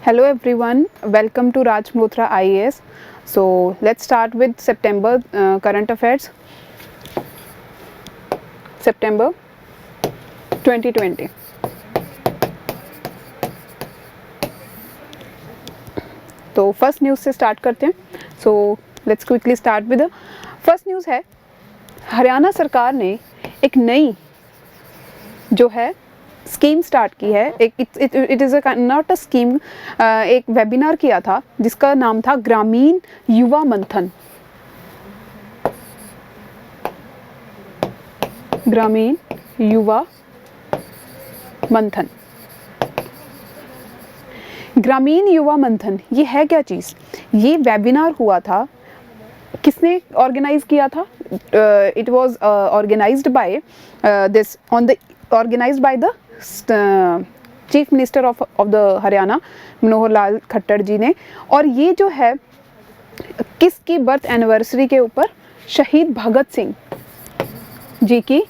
Hello everyone, welcome to Raj Malhotra IAS. So let's start with September current affairs. September 2020. तो first news से start करते हैं. So let's quickly start with first news है हरियाणा सरकार ने एक नई जो है स्कीम स्टार्ट की है. It is not a scheme, एक वेबिनार किया था जिसका नाम था ग्रामीण युवा मंथन. ग्रामीण युवा मंथन. ग्रामीण युवा मंथन ये है क्या चीज़? ये वेबिनार हुआ था. किसने ऑर्गेनाइज किया था? It was organized by organized by the chief minister of the Haryana Manohar Lal Khattar ji ने. और ये जो है किसकी बर्थ एनिवर्सरी के ऊपर? शहीद भगत सिंह जी की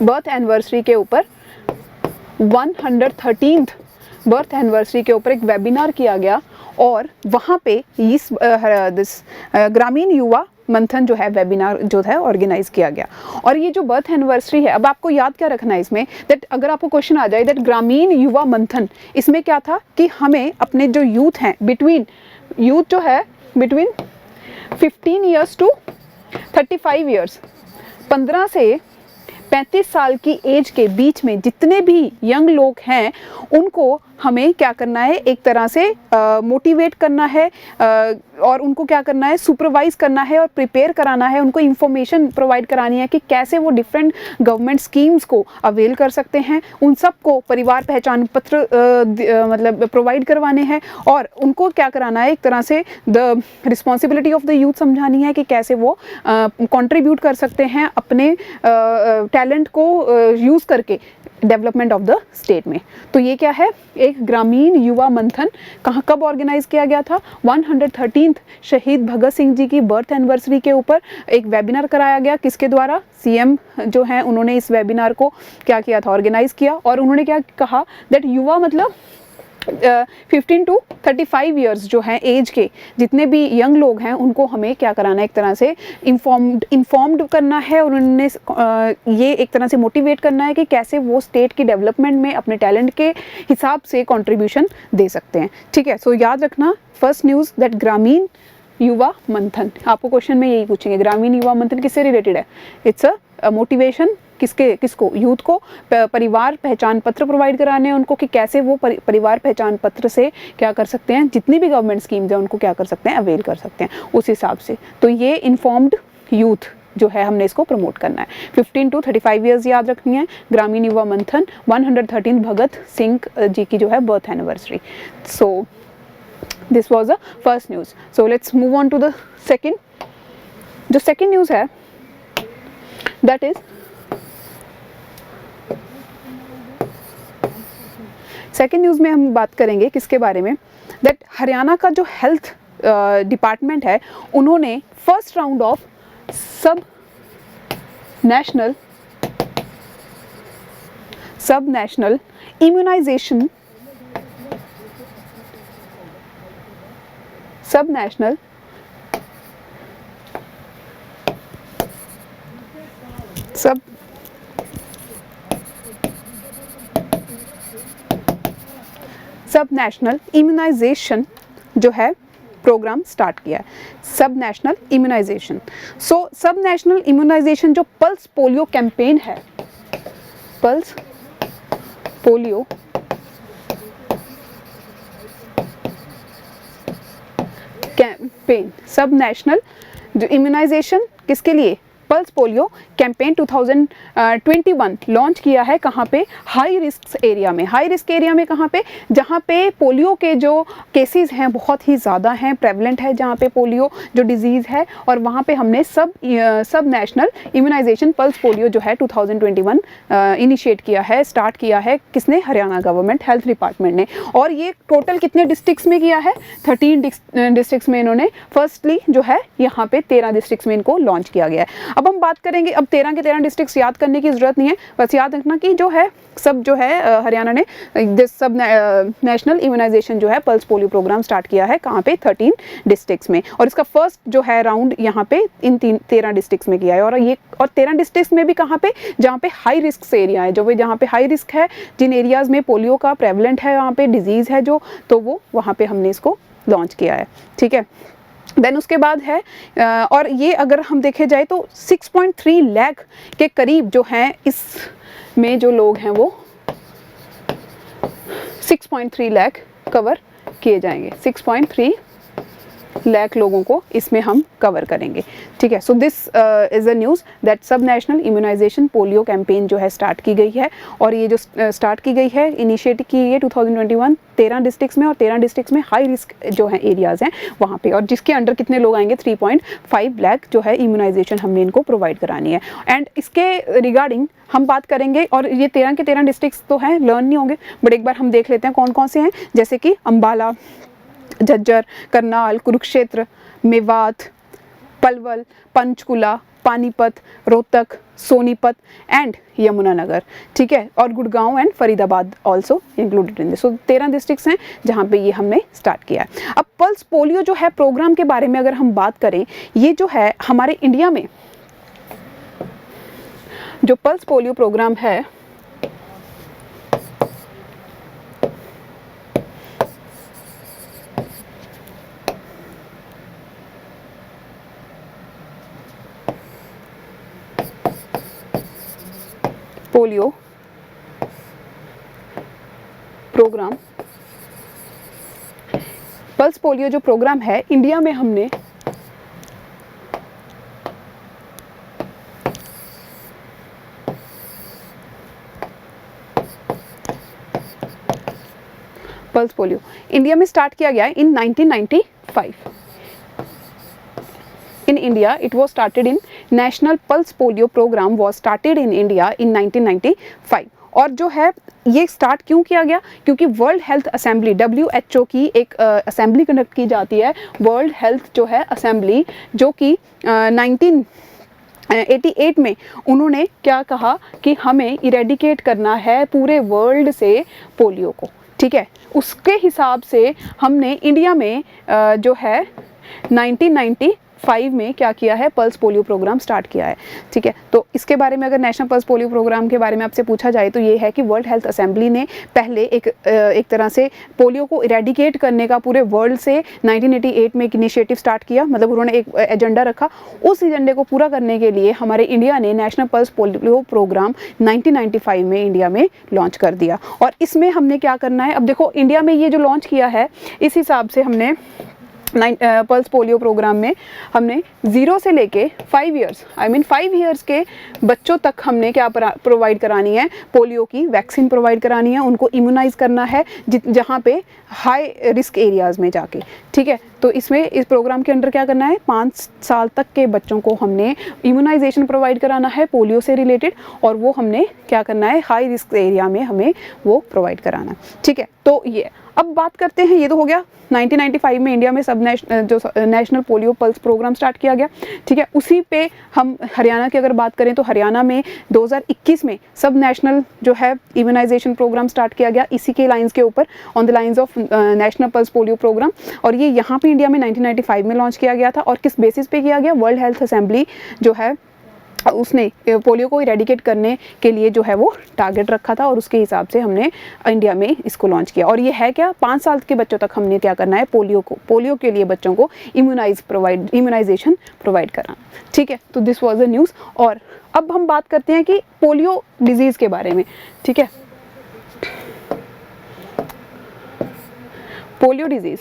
बर्थ एनिवर्सरी के ऊपर 113th बर्थ एनिवर्सरी के ऊपर एक वेबिनार किया गया और वहाँ पे इस ग्रामीण युवा मंथन जो है वेबिनार जो है ऑर्गेनाइज किया गया. और ये जो बर्थ एनिवर्सरी है, अब आपको याद क्या रखना है इसमें, दैट अगर आपको क्वेश्चन आ जाए दैट ग्रामीण युवा मंथन, इसमें क्या था कि हमें अपने जो यूथ हैं बिटवीन 15 ईयर्स टू 35 ईयर्स, 15 से 35 साल की एज के बीच में जितने भी यंग लोग हैं उनको हमें क्या करना है, एक तरह से मोटिवेट करना है और उनको क्या करना है, सुपरवाइज करना है और प्रिपेयर कराना है. उनको इंफॉर्मेशन प्रोवाइड करानी है कि कैसे वो डिफरेंट गवर्नमेंट स्कीम्स को अवेल कर सकते हैं. उन सबको परिवार पहचान पत्र मतलब प्रोवाइड करवाने हैं और उनको क्या कराना है, एक तरह से the responsibility of the youth समझानी है कि कैसे वो कंट्रीब्यूट कर सकते हैं अपने टैलेंट को यूज़ करके डेवलपमेंट ऑफ द स्टेट में. तो ये क्या है, एक ग्रामीण युवा मंथन कहाँ कब ऑर्गेनाइज किया गया था? 113th शहीद भगत सिंह जी की बर्थ एनिवर्सरी के ऊपर एक वेबिनार कराया गया. किसके द्वारा? सीएम जो हैं उन्होंने इस वेबिनार को क्या किया था, ऑर्गेनाइज किया. और उन्होंने क्या कहा दैट युवा मतलब 15 टू 35 ईयर्स जो हैं एज के जितने भी यंग लोग हैं उनको हमें क्या कराना है, एक तरह से इन्फॉर्म्ड करना है. और उन्होंने ये एक तरह से मोटिवेट करना है कि कैसे वो स्टेट की डेवलपमेंट में अपने टैलेंट के हिसाब से कंट्रीब्यूशन दे सकते हैं. ठीक है, सो याद रखना फर्स्ट न्यूज़ दैट ग्रामीण युवा मंथन. आपको क्वेश्चन में यही पूछेंगे ग्रामीण युवा मंथन किससे रिलेटेड है? It's a motivation. किसको? यूथ को परिवार पहचान पत्र प्रोवाइड कराने हैं उनको कि कैसे वो परिवार पहचान पत्र से क्या कर सकते हैं, जितनी भी गवर्नमेंट स्कीम्स हैं उनको क्या कर सकते हैं, अवेल कर सकते हैं उस हिसाब से. तो ये इन्फॉर्म्ड यूथ जो है हमने इसको प्रमोट करना है. 15 टू 35 ईयर्स याद रखनी है. ग्रामीण युवा मंथन 113 भगत सिंह जी की जो है birth anniversary. So this was the first news. So let's move on to the second. जो सेकेंड न्यूज़ है दैट इज सेकेंड न्यूज़ में हम बात करेंगे किसके बारे में, दैट हरियाणा का जो हेल्थ डिपार्टमेंट है उन्होंने फर्स्ट राउंड ऑफ सब नेशनल इम्यूनाइजेशन सब नेशनल इम्यूनाइजेशन जो है प्रोग्राम स्टार्ट किया है. सब national immunization. So sub national immunization जो पल्स पोलियो कैंपेन है, pulse polio campaign, sub national जो इम्यूनाइजेशन किसके लिए? पल्स पोलियो कैंपेन 2021 लॉन्च किया है. कहाँ पे? हाई रिस्क एरिया में. हाई रिस्क एरिया में कहाँ पे? जहाँ पे पोलियो के जो केसेस हैं बहुत ही ज़्यादा हैं, प्रेवलेंट है जहाँ पे पोलियो जो डिजीज़ है. और वहाँ पे हमने सब नेशनल इम्यूनाइजेशन पल्स पोलियो जो है 2021 इनिशिएट किया है, स्टार्ट किया है. किसने? हरियाणा गवर्नमेंट हेल्थ डिपार्टमेंट ने. और ये टोटल कितने डिस्ट्रिक्ट्स में किया है? 13 डिस्ट्रिक्ट्स में इन्होंने फर्स्टली जो है यहाँ पे 13 डिस्ट्रिक्ट्स में इनको लॉन्च किया गया है. अब हम बात करेंगे, अब 13 के 13 डिस्ट्रिक्ट्स याद करने की ज़रूरत नहीं है, बस याद रखना कि जो है सब जो है हरियाणा ने सब नेशनल इम्यूनाइजेशन जो है पल्स पोलियो प्रोग्राम स्टार्ट किया है, कहाँ पे 13 डिस्ट्रिक्ट्स में, और इसका फर्स्ट जो है राउंड यहाँ पे इन 13 डिस्ट्रिक्ट्स में किया है। और 13 डिस्ट्रिक्ट्स में भी कहाँ पे, जहाँ पे हाई रिस्क एरिया है, जो भी जहाँ पे हाई रिस्क है, जिन एरियाज़ में पोलियो का प्रेवलेंट है, वहाँ पे डिजीज़ है जो, तो वो वहाँ पे हमने इसको लॉन्च किया है। ठीक है, देन उसके बाद है और ये अगर हम देखे जाए तो 6.3 लाख के करीब जो हैं इस में जो लोग हैं वो 6.3 लाख कवर किए जाएंगे, 6.3 लाख लोगों को इसमें हम कवर करेंगे। ठीक है, so this is a news that सब नेशनल इम्यूनाइजेशन पोलियो कैंपेन जो है स्टार्ट की गई है, और ये जो स्टार्ट की गई है, इनिशिएट की है 2021 13 डिस्ट्रिक्ट्स में, और 13 डिस्ट्रिक्ट्स में हाई रिस्क जो है एरियाज़ हैं वहाँ पे, और जिसके अंडर कितने लोग आएंगे 3.5 लाख जो है इम्यूनाइजेशन हमने इनको प्रोवाइड करानी है। एंड इसके रिगार्डिंग हम बात करेंगे, और ये 13 के 13 डिस्ट्रिक्ट्स तो हैं, लर्न नहीं होंगे, बट एक बार हम देख लेते हैं कौन कौन से हैं, जैसे कि अम्बाला, झज्जर, करनाल, कुरुक्षेत्र, मेवात, पलवल, पंचकुला, पानीपत, रोहतक, सोनीपत एंड यमुनानगर। ठीक है, और Gurgaon and Faridabad also included in this. So 13 districts हैं जहाँ पे ये हमने स्टार्ट किया है। अब पल्स पोलियो जो है प्रोग्राम के बारे में अगर हम बात करें, ये जो है हमारे इंडिया में जो पल्स पोलियो प्रोग्राम है, पोलियो प्रोग्राम, पल्स पोलियो जो प्रोग्राम है इंडिया में हमने पल्स पोलियो इंडिया में स्टार्ट किया गया है इन 1995। In India, it was started in National Pulse Polio Program was started in India in 1995। और जो है ये स्टार्ट क्यों किया गया, क्योंकि वर्ल्ड हेल्थ असेंबली WHO की एक असेंबली कंडक्ट की जाती है, वर्ल्ड हेल्थ जो है असेंबली, जो कि 1988 में उन्होंने क्या कहा कि हमें इरेडिकेट करना है पूरे वर्ल्ड से पोलियो को। ठीक है, उसके हिसाब से हमने इंडिया में जो है 1995 में क्या किया है, पल्स पोलियो प्रोग्राम स्टार्ट किया है। ठीक है, तो इसके बारे में अगर नेशनल पल्स पोलियो प्रोग्राम के बारे में आपसे पूछा जाए तो ये है कि वर्ल्ड हेल्थ असेंबली ने पहले एक तरह से पोलियो को इरेडिकेट करने का पूरे वर्ल्ड से 1988 में एक इनिशिएटिव स्टार्ट किया, मतलब उन्होंने एक एजेंडा रखा। उस एजेंडे को पूरा करने के लिए हमारे इंडिया ने नेशनल पल्स पोलियो प्रोग्राम 1995 में इंडिया में लॉन्च कर दिया। और इसमें हमने क्या करना है, अब देखो इंडिया में ये जो लॉन्च किया है, इस हिसाब से हमने पल्स पोलियो प्रोग्राम में हमने 0 से लेके 5 इयर्स, आई मीन 5 इयर्स के बच्चों तक हमने क्या प्रोवाइड करानी है, पोलियो की वैक्सीन प्रोवाइड करानी है, उनको इम्यूनाइज करना है जहाँ पे हाई रिस्क एरियाज़ में जाके। ठीक है, तो इसमें इस प्रोग्राम के अंडर क्या करना है, 5 साल तक के बच्चों को हमने इम्यूनाइजेशन प्रोवाइड कराना है पोलियो से रिलेटेड, और वो हमने क्या करना है, हाई रिस्क एरिया में हमें वो प्रोवाइड कराना। ठीक है, तो ये अब बात करते हैं, ये तो हो गया 1995 में इंडिया में सब national polio pulse programme start किया गया। ठीक है, उसी पे हम हरियाणा की अगर बात करें तो हरियाणा में 2021 में सब नेशनल जो है इम्यूनाइजेशन प्रोग्राम स्टार्ट किया गया, इसी के लाइंस के ऊपर, on the lines of national pulse polio programme. और ये यहाँ पे इंडिया में 1995 में लॉन्च किया गया था, और किस बेसिस पे किया गया, वर्ल्ड हेल्थ असेंबली जो है उसने पोलियो को इरेडिकेट करने के लिए जो है वो टारगेट रखा था, और उसके हिसाब से हमने इंडिया में इसको लॉन्च किया। और ये है क्या, 5 साल के बच्चों तक हमने क्या करना है, पोलियो के लिए बच्चों को इम्यूनाइजेशन प्रोवाइड कराना। ठीक है, तो दिस वाज द न्यूज़। और अब हम बात करते हैं कि पोलियो डिजीज़ के बारे में। ठीक है, पोलियो डिजीज़,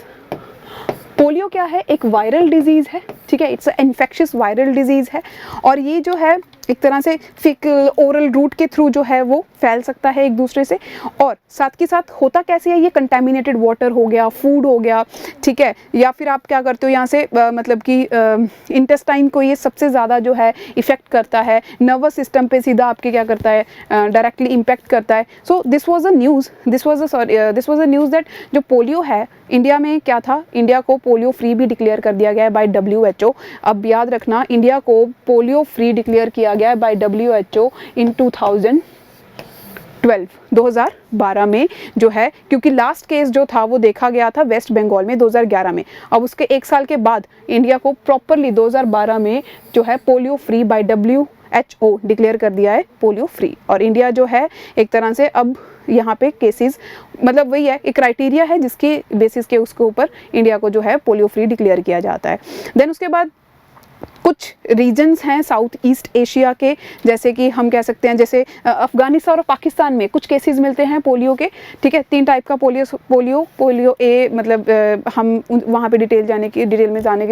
पोलियो क्या है, एक वायरल डिजीज़ है। ठीक है, it's a infectious viral disease है, और ये जो है एक तरह से फीकल ओरल रूट के थ्रू जो है वो फैल सकता है एक दूसरे से। और साथ के साथ होता कैसे है, ये कंटेमिनेटेड वाटर हो गया, फूड हो गया, ठीक है, या फिर आप क्या करते हो यहाँ से मतलब कि इंटेस्टाइन को ये सबसे ज़्यादा जो है इफ़ेक्ट करता है, नर्वस सिस्टम पे सीधा आपके क्या करता है, डायरेक्टली इम्पैक्ट करता है। So this was a news that जो पोलियो है इंडिया में क्या था, इंडिया को पोलियो फ्री भी डिक्लेयर कर दिया गया है बाय WHO। अब याद रखना, इंडिया को पोलियो फ्री डिक्लेयर किया गया है बाय WHO इन 2012 में जो है, क्योंकि लास्ट केस जो था वो देखा गया था वेस्ट बंगाल में 2011 में। अब उसके एक साल के बाद इंडिया को प्रॉपरली 2012 में जो है polio free by WHO declare कर दिया है, पोलियो फ्री। और इंडिया जो है एक तरह से अब यहाँ पे केसेस, मतलब वही है, एक क्राइटेरिया है जिसके बेसिस के उसके ऊपर इंडिया को जो है पोलियो फ्री डिक्लेयर किया जाता है। देन उसके बाद कुछ रीजन्स हैं साउथ ईस्ट एशिया के, जैसे कि हम कह सकते हैं, जैसे अफ़गानिस्तान और पाकिस्तान में कुछ केसेस मिलते हैं पोलियो के, ठीक है। 3 टाइप का पोलियो ए, मतलब हम वहाँ पे डिटेल में जाने की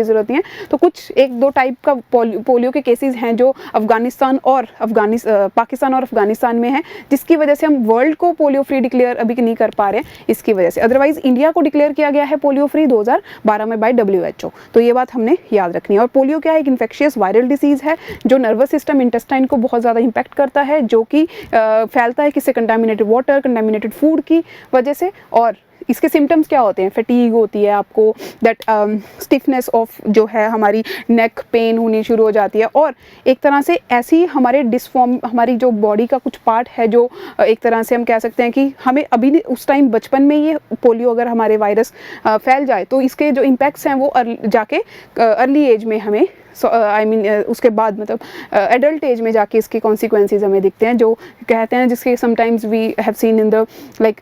ज़रूरत नहीं है। तो कुछ 1-2 टाइप का पोलियो के केसेस हैं जो पाकिस्तान और अफ़गानिस्तान में हैं, जिसकी वजह से हम वर्ल्ड को पोलियो फ्री डिक्लेयर अभी नहीं कर पा रहे हैं इसकी वजह से। अदरवाइज़ इंडिया को डिक्लेयर किया गया है पोलियो फ्री 2012 में बाय WHO। तो ये बात हमने याद रखनी है। और पोलियो क्या है, एक इन्फेक्शियस वायरल डिसीज़ है जो नर्वस सिस्टम, इंटेस्टाइन को बहुत ज़्यादा इंपैक्ट करता है, जो कि फैलता है किससे, कंटामिनेटेड वाटर, कंटामिनेटेड फूड की वजह से। और इसके सिम्टम्स क्या होते हैं, फटीग होती है आपको, दैट स्टिफनेस ऑफ जो है हमारी नेक पेन होनी शुरू हो जाती है। और एक तरह से ऐसी हमारी जो बॉडी का कुछ पार्ट है जो एक तरह से हम कह सकते हैं कि हमें अभी उस टाइम बचपन में ये पोलियो अगर हमारे वायरस फैल जाए तो इसके जो इम्पैक्ट्स हैं वो जाके अर्ली एज में हमें उसके बाद मतलब एडल्ट एज में जाके इसके कॉन्सिक्वेंसेस हमें दिखते हैं, जो कहते हैं, जिसके sometimes we have seen in the like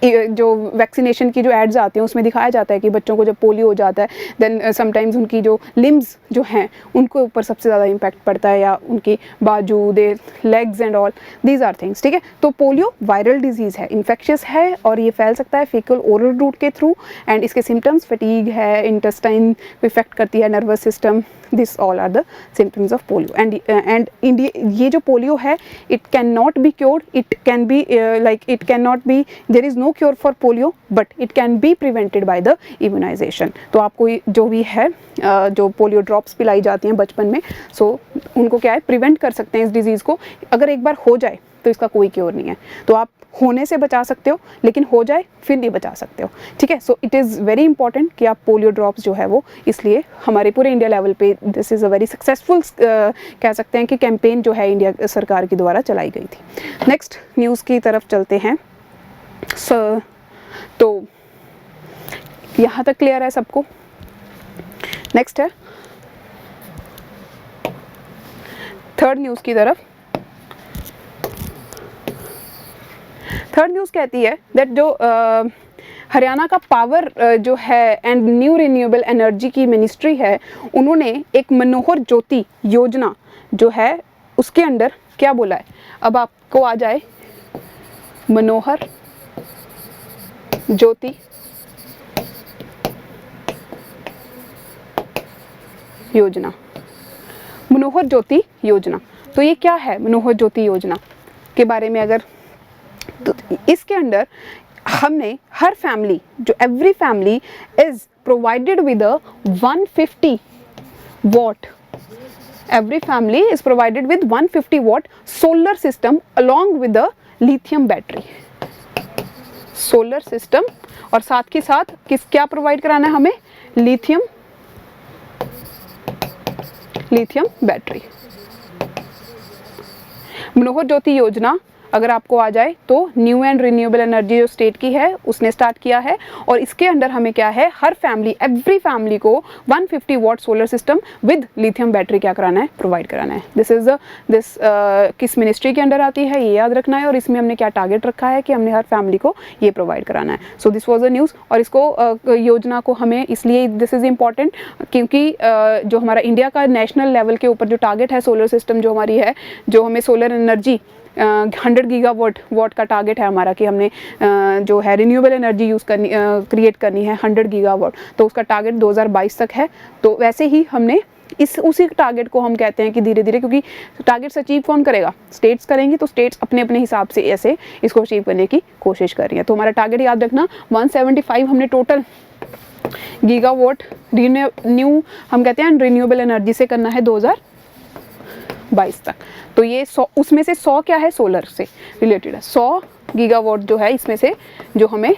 जो वैक्सीनेशन की जो एड्स आती हैं उसमें दिखाया जाता है कि बच्चों को जब पोलियो हो जाता है देन समटाइम्स उनकी जो लिम्स जो हैं उनको ऊपर सबसे ज़्यादा इम्पैक्ट पड़ता है, या उनकी बाजू, they legs and all these are things, ठीक है। तो पोलियो वायरल डिजीज़ है, इन्फेक्शियस है, और ये फैल सकता है फीकल ओरल रूट के थ्रू। एंड इसके सिम्टम्स फटीग है, इंटेस्टाइन को इफेक्ट करती है, nervous system, this all are the symptoms of polio. And India, ये जो पोलियो है it can not be cured, it can be it can not be, there is no cure for polio, but it can be prevented by the immunisation. तो आपको जो भी है जो polio drops पिलाई जाती हैं बचपन में, सो उनको क्या है, प्रिवेंट कर सकते हैं इस डिजीज़ को। अगर एक बार हो जाए तो इसका कोई क्योर नहीं है, तो आप होने से बचा सकते हो, लेकिन हो जाए फिर नहीं बचा सकते हो, ठीक है। So it is very important कि आप पोलियो ड्रॉप्स जो है वो, इसलिए हमारे पूरे इंडिया लेवल पे this is a very successful कह सकते हैं कि कैंपेन जो है इंडिया सरकार के द्वारा चलाई गई थी। नेक्स्ट न्यूज़ की तरफ चलते हैं। तो यहाँ तक क्लियर है सबको। नेक्स्ट है थर्ड न्यूज़ की तरफ। थर्ड न्यूज़ कहती है दैट जो हरियाणा का पावर जो है एंड न्यू रिन्यूएबल एनर्जी की मिनिस्ट्री है, उन्होंने एक मनोहर ज्योति योजना जो है उसके अंडर क्या बोला है। अब आपको आ जाए मनोहर ज्योति योजना, मनोहर ज्योति योजना। तो ये क्या है मनोहर ज्योति योजना के बारे में अगर, तो इसके अंडर हमने हर फैमिली, जो every family is provided with a 150 what, every family is provided with 150 what solar system along with a lithium battery, solar system, और साथ के साथ क्या प्रोवाइड कराना है हमें, लिथियम बैटरी। मनोहर ज्योति योजना अगर आपको आ जाए तो न्यू एंड रिन्यूएबल एनर्जी जो स्टेट की है उसने स्टार्ट किया है, और इसके अंडर हमें क्या है, हर फैमिली, एवरी फैमिली को 150 what solar system with lithium battery क्या कराना है, प्रोवाइड कराना है। दिस किस मिनिस्ट्री के अंडर आती है ये याद रखना है, और इसमें हमने क्या टारगेट रखा है कि हमने हर फैमिली को ये प्रोवाइड कराना है। So this was a news. और इसको योजना को हमें इसलिए, दिस इज़ इम्पॉर्टेंट क्योंकि जो हमारा इंडिया का नेशनल लेवल के ऊपर जो टारगेट है सोलर सिस्टम जो हमारी है, जो हमें सोलर एनर्जी 100 गीगावाट का टारगेट है हमारा कि हमने जो है रिन्यूएबल एनर्जी यूज़ क्रिएट करनी है 100 गीगावाट, तो उसका टारगेट 2022 तक है। तो वैसे ही हमने इस उसी टारगेट को हम कहते हैं कि धीरे धीरे, क्योंकि टारगेट्स अचीव कौन करेगा, स्टेट्स करेंगी, तो स्टेट्स अपने अपने हिसाब से ऐसे इसको अचीव करने की कोशिश कर रही हैं। तो हमारा टारगेट याद रखना 175 हमने टोटल गीगावाट न्यू हम कहते हैं रिन्यूएबल एनर्जी से करना है 2022 तक। तो ये 100, उसमें से 100 क्या है, सोलर से रिलेटेड है। 100 गीगावाट जो है इसमें से जो हमें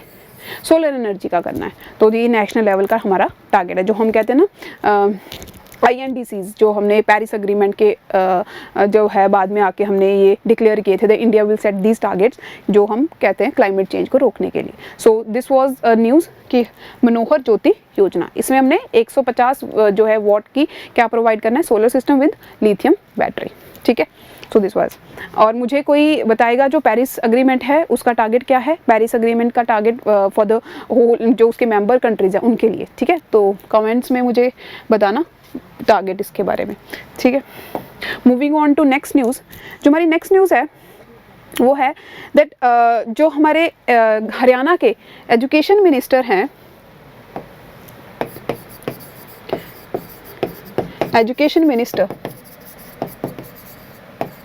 सोलर एनर्जी का करना है। तो ये नेशनल लेवल का हमारा टारगेट है, जो हम कहते हैं ना INDCs, जो हमने पेरिस अग्रीमेंट के जो है बाद में आके हमने ये डिक्लेयर किए थे, the India will set these targets, जो हम कहते हैं क्लाइमेट चेंज को रोकने के लिए। सो दिस वाज न्यूज़ कि मनोहर ज्योति योजना, इसमें हमने 150 जो है वॉट की क्या प्रोवाइड करना है, solar system with lithium battery, ठीक है। सो दिस वाज, और मुझे कोई बताएगा जो पेरिस अग्रीमेंट है उसका टारगेट क्या है, पेरिस अग्रीमेंट का टारगेट फॉर द होल जो उसके मेंबर कंट्रीज हैं उनके लिए, ठीक है। तो कमेंट्स में मुझे बताना टारगेट इसके बारे में, ठीक है। Moving on to next news, जो हमारी नेक्स्ट न्यूज़ है वो है दैट जो हमारे हरियाणा के एजुकेशन मिनिस्टर हैं, education minister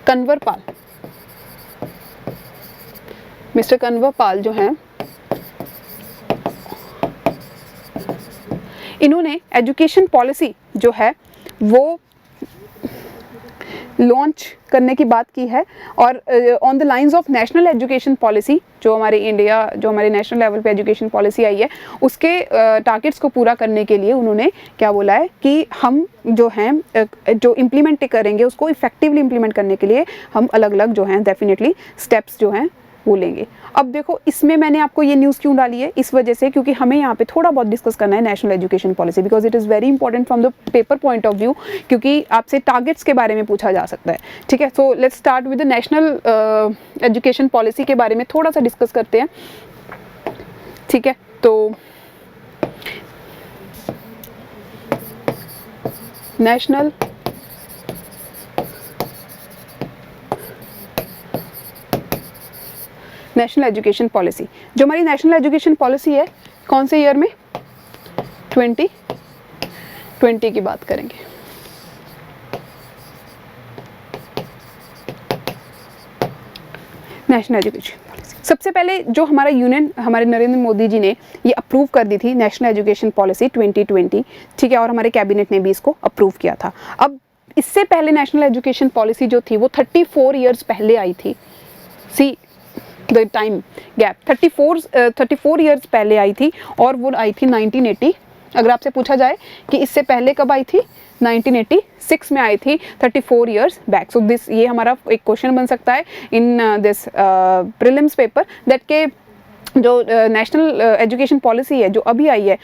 Kanwar Pal, mister Kanwar Pal जो हैं, इन्होंने एजुकेशन पॉलिसी जो है वो लॉन्च करने की बात की है, और on the lines of national education policy, जो हमारे इंडिया जो हमारे नेशनल लेवल पे एजुकेशन पॉलिसी आई है उसके टारगेट्स को पूरा करने के लिए उन्होंने क्या बोला है कि हम जो हैं जो इम्प्लीमेंट करेंगे उसको इफेक्टिवली इम्प्लीमेंट करने के लिए हम अलग अलग जो हैं डेफिनेटली स्टेप्स जो हैं वो लेंगे। अब देखो इसमें मैंने आपको ये न्यूज़ क्यों डाली है, इस वजह से क्योंकि हमें यहाँ पे थोड़ा बहुत डिस्कस करना है national education policy, because it is very important from the paper point of view, क्योंकि आपसे टारगेट्स के बारे में पूछा जा सकता है, ठीक है। So let's start with the national education policy के बारे में थोड़ा सा डिस्कस करते हैं, ठीक है। तो नेशनल एजुकेशन पॉलिसी, जो हमारी नेशनल एजुकेशन पॉलिसी है कौन से ईयर में, 2020 की बात करेंगे। नेशनल एजुकेशन पॉलिसी, सबसे पहले जो हमारा यूनियन हमारे नरेंद्र मोदी जी ने ये अप्रूव कर दी थी नेशनल एजुकेशन पॉलिसी 2020, ठीक है, और हमारे कैबिनेट ने भी इसको अप्रूव किया था। अब इससे पहले नेशनल एजुकेशन पॉलिसी जो थी वो 34 ईयर्स पहले आई थी, see the time gap 34 years पहले आई थी, और वो आई थी 1980। अगर आपसे पूछा जाए कि इससे पहले कब आई थी, 1986 में आई थी, 34 ईयर्स बैक। सो दिस ये हमारा एक क्वेश्चन बन सकता है in this prelims paper, that के जो नेशनल एजुकेशन पॉलिसी है जो अभी आई है,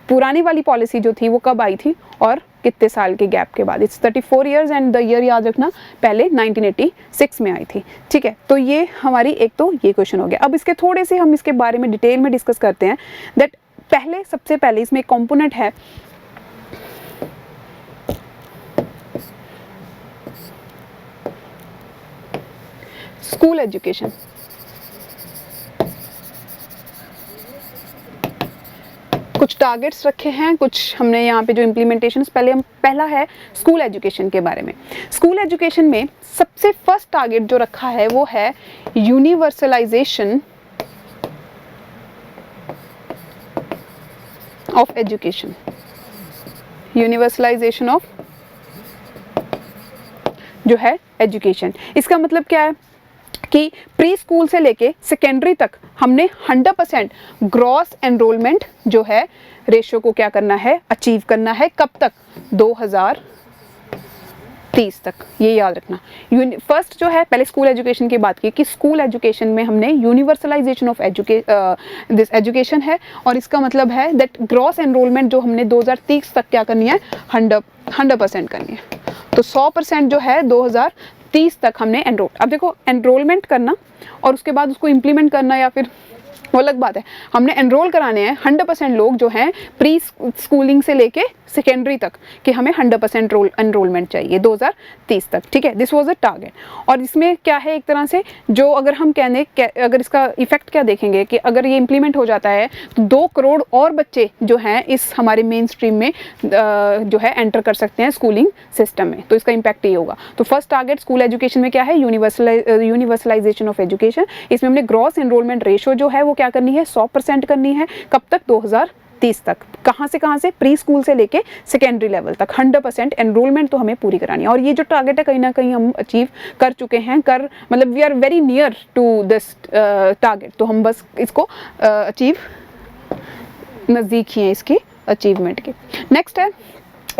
पुरानी वाली पॉलिसी जो थी वो कब आई थी और कितने साल के गैप के बाद। It's 34 years and the year याद रखना पहले 1986 में आई थी, ठीक है। तो ये हमारी एक तो ये क्वेश्चन हो गया। अब इसके थोड़े से हम इसके बारे में डिटेल में डिस्कस करते हैं, दैट पहले सबसे पहले इसमें एक कंपोनेंट है स्कूल एजुकेशन। कुछ टारगेट्स रखे हैं, कुछ हमने यहाँ पे जो इम्प्लीमेंटेशन पहला है स्कूल एजुकेशन के बारे में। स्कूल एजुकेशन में सबसे फर्स्ट टारगेट जो रखा है वो है universalization of education, universalization of जो है एजुकेशन। इसका मतलब क्या है कि प्री स्कूल से लेके सेकेंडरी तक हमने 100% ग्रॉस एनरोलमेंट जो है रेशियो को क्या करना है, अचीव करना है। कब तक, 2030 तक, ये याद रखना। फर्स्ट जो है पहले स्कूल एजुकेशन की बात की कि स्कूल एजुकेशन में हमने यूनिवर्सलाइजेशन ऑफ दिस एजुकेशन है, और इसका मतलब है दैट ग्रॉस एनरोलमेंट जो हमने 2030 तक क्या करनी है, 100% करनी है। तो 100% जो है 2030 तक हमने एनरोल। अब देखो एनरोलमेंट करना और उसके बाद उसको इम्प्लीमेंट करना या फिर वो अलग बात है। हमने एनरोल कराने हैं 100% लोग जो हैं प्री स्कूलिंग से लेके सेकेंडरी तक कि हमें 100% एनरोलमेंट चाहिए 2030 तक, ठीक है। This was a target. और इसमें क्या है, एक तरह से जो अगर हम अगर इसका इफेक्ट क्या देखेंगे कि अगर ये इम्प्लीमेंट हो जाता है तो 2 करोड़ और बच्चे जो हैं इस हमारे मेन स्ट्रीम में जो है एंटर कर सकते हैं स्कूलिंग सिस्टम में। तो इसका इम्पैक्ट ये होगा। तो फर्स्ट टारगेट स्कूल एजुकेशन में क्या है, यूनिवर्सलाइजेशन ऑफ एजुकेशन। इसमें हमने ग्रॉस एनरोलमेंट रेशो जो है वो क्या करनी है, 100% करनी है। कब तक, 2030 तक। कहाँ से प्री स्कूल से लेके सेकेंडरी लेवल तक 100% एनरोलमेंट तो हमें पूरी करानी है। और ये जो टारगेट है कहीं ना कहीं हम अचीव कर चुके हैं, मतलब we are very near to this target. तो हम बस इसको अचीव, नज़दीक ही हैं इसकी अचीवमेंट के। नेक्स्ट है,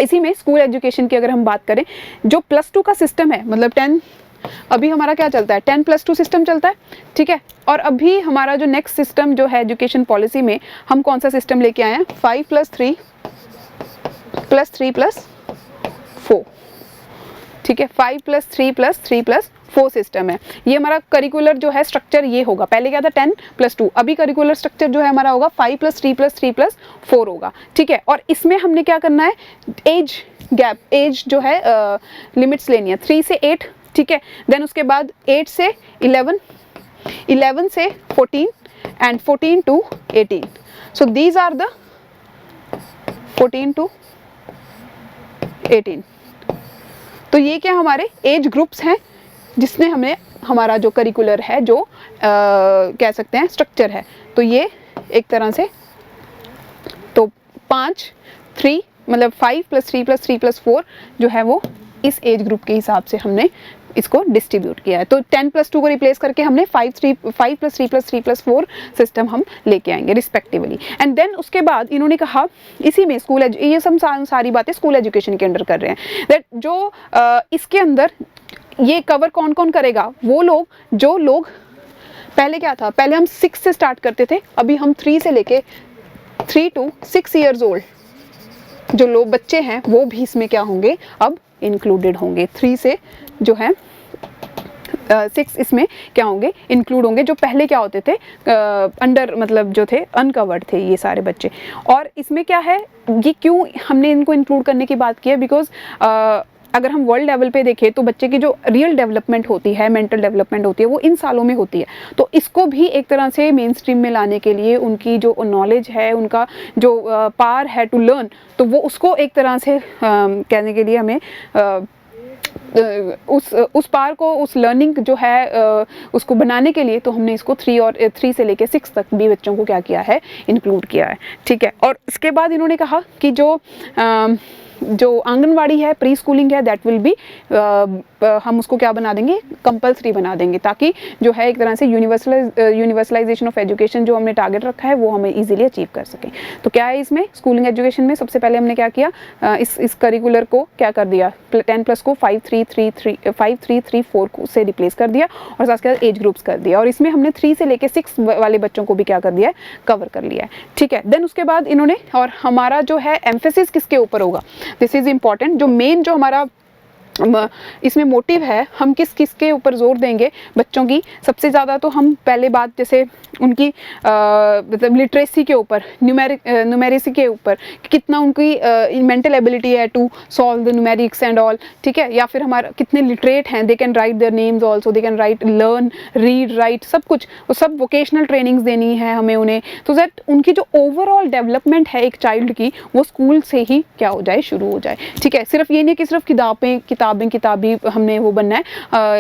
इसी में स्कूल एजुकेशन की अगर हम बात करें, जो +2 का सिस्टम है, मतलब 10, अभी हमारा क्या चलता है, 10+2 सिस्टम चलता है, ठीक है। और अभी हमारा जो नेक्स्ट सिस्टम जो है एजुकेशन पॉलिसी में, हम कौन सा सिस्टम लेके आए हैं, 5+3 +3 +4, ठीक है। 5+3 +3 +4 सिस्टम है। ये हमारा करिकुलर जो है स्ट्रक्चर ये होगा। पहले क्या था 10+2, अभी करिकुलर स्ट्रक्चर जो है हमारा होगा 5+3 +4 होगा, ठीक है। और इसमें हमने क्या करना है, एज गैप, एज जो है लिमिट्स लेनी है 3 से 8, ठीक है। देन उसके बाद 8 से 11, 11 से 14 and 14 to 18। So these are the 14 to 18। तो ये क्या हमारे एज ग्रुप्स हैं जिसने हमें हमारा जो करिकुलर है जो कह सकते हैं स्ट्रक्चर है। तो ये एक तरह से तो 5 मतलब 5+3 +4 जो है वो इस एज ग्रुप के हिसाब से हमने इसको डिस्ट्रीब्यूट किया है। तो 10+2 को रिप्लेस करके हमने 5+3 +4 सिस्टम हम लेके आएंगे रिस्पेक्टिवली। एंड देन उसके बाद इन्होंने कहा, इसी में स्कूल ये सब सारी बातें स्कूल एजुकेशन के अंडर कर रहे हैं, दैट जो इसके अंदर ये कवर कौन कौन करेगा, वो लोग जो लोग पहले क्या था, पहले हम 6 से स्टार्ट करते थे, अभी हम 3 से लेके 3 to 6 years ओल्ड जो लोग बच्चे हैं वो भी इसमें क्या होंगे, अब इंक्लूडेड होंगे। 3 से जो है 6 इसमें क्या होंगे, इंक्लूड होंगे, जो पहले क्या होते थे अंडर, मतलब जो थे अनकवर्ड थे ये सारे बच्चे। और इसमें क्या है, ये क्यों हमने इनको इंक्लूड करने की बात की है, बिकॉज अगर हम वर्ल्ड लेवल पे देखें तो बच्चे की जो रियल डेवलपमेंट होती है, मेंटल डेवलपमेंट होती है, वो इन सालों में होती है। तो इसको भी एक तरह से मेन स्ट्रीम में लाने के लिए उनकी जो नॉलेज है, उनका जो पावर है टू लर्न, तो वो उसको एक तरह से कहने के लिए हमें उस पार को, उस लर्निंग जो है उसको बनाने के लिए तो हमने इसको 3 से लेके 6 तक भी बच्चों को क्या किया है, इंक्लूड किया है, ठीक है। और इसके बाद इन्होंने कहा कि जो आंगनवाड़ी है, प्री स्कूलिंग है, दैट विल बी हम उसको क्या बना देंगे, कंपलसरी बना देंगे, ताकि जो है एक तरह से यूनिवर्सलाइजेशन ऑफ एजुकेशन जो हमने टारगेट रखा है वो हमें इजीली अचीव कर सकें। तो क्या है इसमें स्कूलिंग एजुकेशन में, सबसे पहले हमने क्या किया, इस करिकुलर को क्या कर दिया, 10+ को 5-3-3-4 से रिप्लेस कर दिया, और साथ के साथ एज ग्रुप्स कर दिया, और इसमें हमने 3 से लेके 6 वाले बच्चों को भी क्या कर दिया है, कवर कर लिया है, ठीक है। देन उसके बाद इन्होंने, और हमारा जो है एम्फेसिस किसके ऊपर होगा, दिस इज इम्पॉर्टेंट, जो मेन जो हमारा इसमें मोटिव है, हम किस के ऊपर जोर देंगे बच्चों की, सबसे ज़्यादा तो हम पहले बात जैसे उनकी मतलब लिटरेसी के ऊपर, न्यूमेरिसी के ऊपर, कितना उनकी मेंटल एबिलिटी है to solve the numerics and all, ठीक है, या फिर हमारा कितने लिटरेट हैं, they can write their names also, they can write, learn, read, write, सब कुछ, वो सब वोकेशनल ट्रेनिंग्स देनी है हमें उन्हें, तो दैट उनकी जो ओवरऑल डेवलपमेंट है एक चाइल्ड की, वो स्कूल से ही क्या हो जाए, शुरू हो जाए, ठीक है। सिर्फ ये नहीं कि सिर्फ किताबी हमने वो बनना है,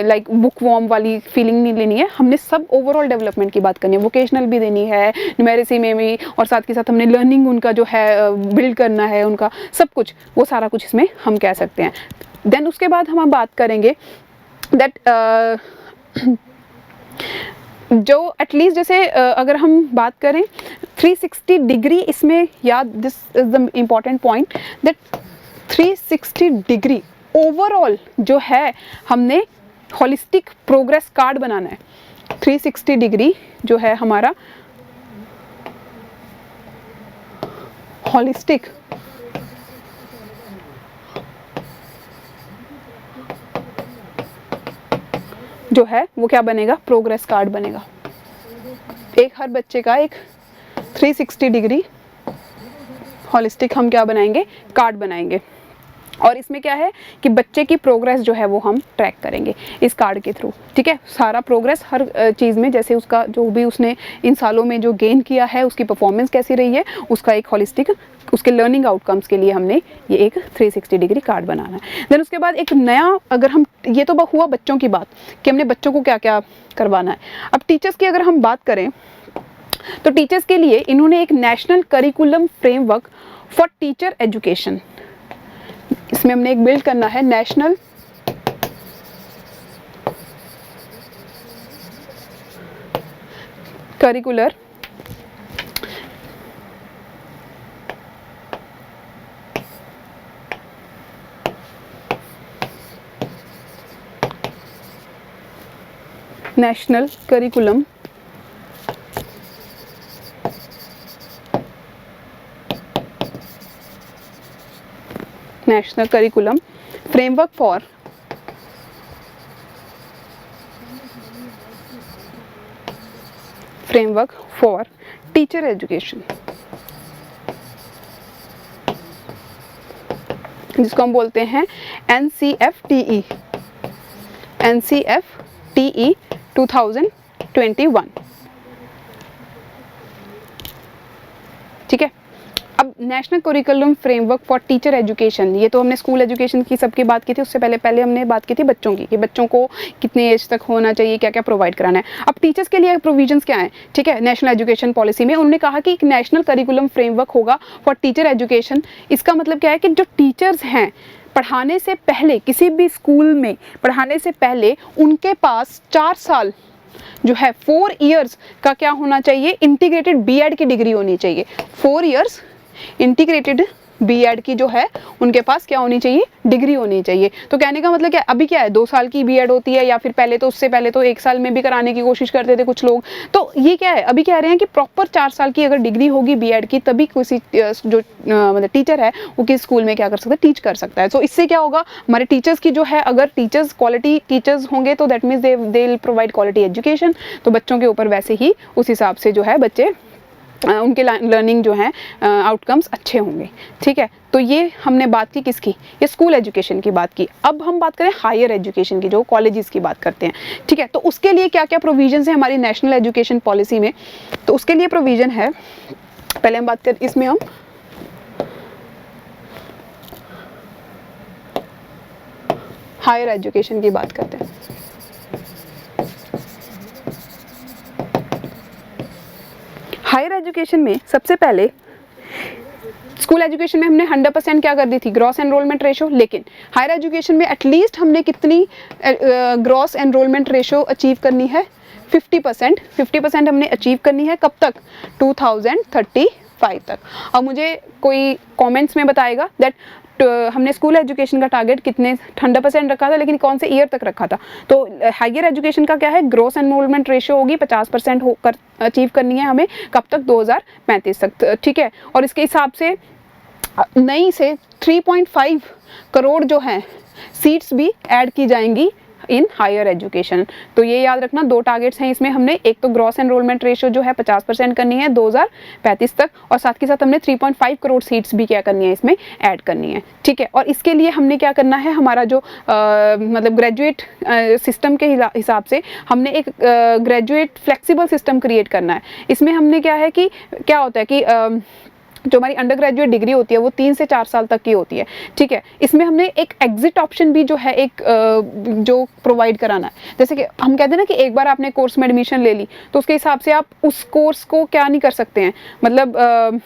लाइक बुक वॉर्म वाली फीलिंग नहीं लेनी है, हमने सब ओवरऑल डेवलपमेंट की बात करनी है, वोकेशनल भी देनी है, न्यूमेरिसी में भी, और साथ के साथ हमने लर्निंग उनका जो है बिल्ड करना है, उनका सब कुछ, वो सारा कुछ इसमें हम कह सकते हैं। देन उसके बाद हम बात करेंगे दैट जो एटलीस्ट जैसे अगर हम बात करें 360 डिग्री इसमें, याद, this is the important point, that 360 degree overall जो है हमने होलिस्टिक प्रोग्रेस कार्ड बनाना है। 360 डिग्री जो है हमारा होलिस्टिक जो है वो क्या बनेगा, प्रोग्रेस कार्ड बनेगा। एक हर बच्चे का एक 360 डिग्री होलिस्टिक हम क्या बनाएंगे, कार्ड बनाएंगे। और इसमें क्या है कि बच्चे की प्रोग्रेस जो है वो हम ट्रैक करेंगे इस कार्ड के थ्रू, ठीक है। सारा प्रोग्रेस हर चीज़ में, जैसे उसका जो भी उसने इन सालों में जो गेन किया है, उसकी परफॉर्मेंस कैसी रही है, उसका एक होलिस्टिक, उसके लर्निंग आउटकम्स के लिए हमने ये एक 360 डिग्री कार्ड बनाना है। देन उसके बाद एक नया, अगर हम, ये तो हुआ बच्चों की बात कि हमने बच्चों को क्या क्या करवाना है। अब टीचर्स की अगर हम बात करें तो टीचर्स के लिए इन्होंने एक national curriculum framework for teacher education, इसमें हमने एक बिल्ड करना है national curricular national curriculum national curriculum framework for teacher education, जिसको हम बोलते हैं NCFTE 2021, ठीक है। अब national curriculum framework for teacher education, ये तो हमने स्कूल एजुकेशन की सबकी बात की थी, उससे पहले हमने बात की थी बच्चों की, कि बच्चों को कितने एज तक होना चाहिए, क्या क्या प्रोवाइड कराना है। अब टीचर्स के लिए प्रोविजंस क्या हैं, ठीक है। नेशनल एजुकेशन पॉलिसी में उन्होंने कहा कि एक नेशनल करिकुलम फ्रेमवर्क होगा फॉर टीचर एजुकेशन। इसका मतलब क्या है कि जो टीचर्स हैं, पढ़ाने से पहले, किसी भी स्कूल में पढ़ाने से पहले उनके पास 4 साल जो है 4 इयर्स का क्या होना चाहिए, इंटीग्रेटेड बीएड की डिग्री होनी चाहिए। 4 इयर्स इंटीग्रेटेड बीएड की जो है उनके पास क्या होनी चाहिए, डिग्री होनी चाहिए। तो कहने का मतलब क्या, अभी क्या है 2 साल की बीएड होती है, या फिर पहले तो, उससे पहले तो 1 साल में भी कराने की कोशिश करते थे कुछ लोग। तो ये क्या है, अभी कह रहे हैं कि प्रॉपर 4 साल की अगर डिग्री होगी बीएड की, तभी किसी जो मतलब टीचर है वो किस स्कूल में क्या कर सकता है, टीच कर सकता है। तो इससे क्या होगा, हमारे टीचर्स की जो है, अगर टीचर्स क्वालिटी टीचर्स होंगे तो that means they will provide quality education. तो बच्चों के ऊपर वैसे ही उस हिसाब से जो है बच्चे, उनके लर्निंग जो है आउटकम्स अच्छे होंगे, ठीक है। तो ये हमने बात की किसकी, ये स्कूल एजुकेशन की बात की। अब हम बात करें हायर एजुकेशन की, जो कॉलेजेस की बात करते हैं, ठीक है। तो उसके लिए क्या क्या प्रोविजंस है हमारी नेशनल एजुकेशन पॉलिसी में। तो उसके लिए प्रोविजन है, पहले हम बात करें, इसमें हम हायर एजुकेशन की बात करते हैं। हायर एजुकेशन में सबसे पहले, स्कूल एजुकेशन में हमने 100% क्या कर दी थी, ग्रॉस एनरोलमेंट रेशो, लेकिन हायर एजुकेशन में एटलीस्ट हमने कितनी ग्रॉस एनरोलमेंट रेशो अचीव करनी है, 50% हमने अचीव करनी है। कब तक, 2035 तक। अब मुझे कोई कमेंट्स में बताएगा दैट हमने स्कूल एजुकेशन का टारगेट कितने 100% रखा था, लेकिन कौन से ईयर तक रखा था। तो हायर एजुकेशन का क्या है, ग्रॉस एनरोलमेंट रेशियो होगी 50% होकर अचीव करनी है हमें, कब तक, 2035 तक, ठीक है। और इसके हिसाब से नई से 3.5 करोड़ जो है सीट्स भी ऐड की जाएंगी इन हायर एजुकेशन। तो ये याद रखना, 2 टारगेट्स हैं इसमें हमने, एक तो ग्रॉस एनरोलमेंट रेशियो जो है 50% करनी है 2035 तक, और साथ के साथ हमने 3.5 करोड़ सीट्स भी क्या करनी है इसमें ऐड करनी है, ठीक है। और इसके लिए हमने क्या करना है, हमारा जो मतलब ग्रेजुएट सिस्टम के हिसाब से हमने एक ग्रेजुएट फ्लेक्सिबल सिस्टम क्रिएट करना है। इसमें हमने क्या है कि क्या होता है कि जो हमारी अंडर ग्रेजुएट डिग्री होती है वो 3 से 4 साल तक की होती है, ठीक है। इसमें हमने एक एग्जिट ऑप्शन भी जो है एक जो प्रोवाइड कराना है। जैसे कि हम कहते हैं ना कि एक बार आपने कोर्स में एडमिशन ले ली तो उसके हिसाब से आप उस कोर्स को क्या नहीं कर सकते हैं, मतलब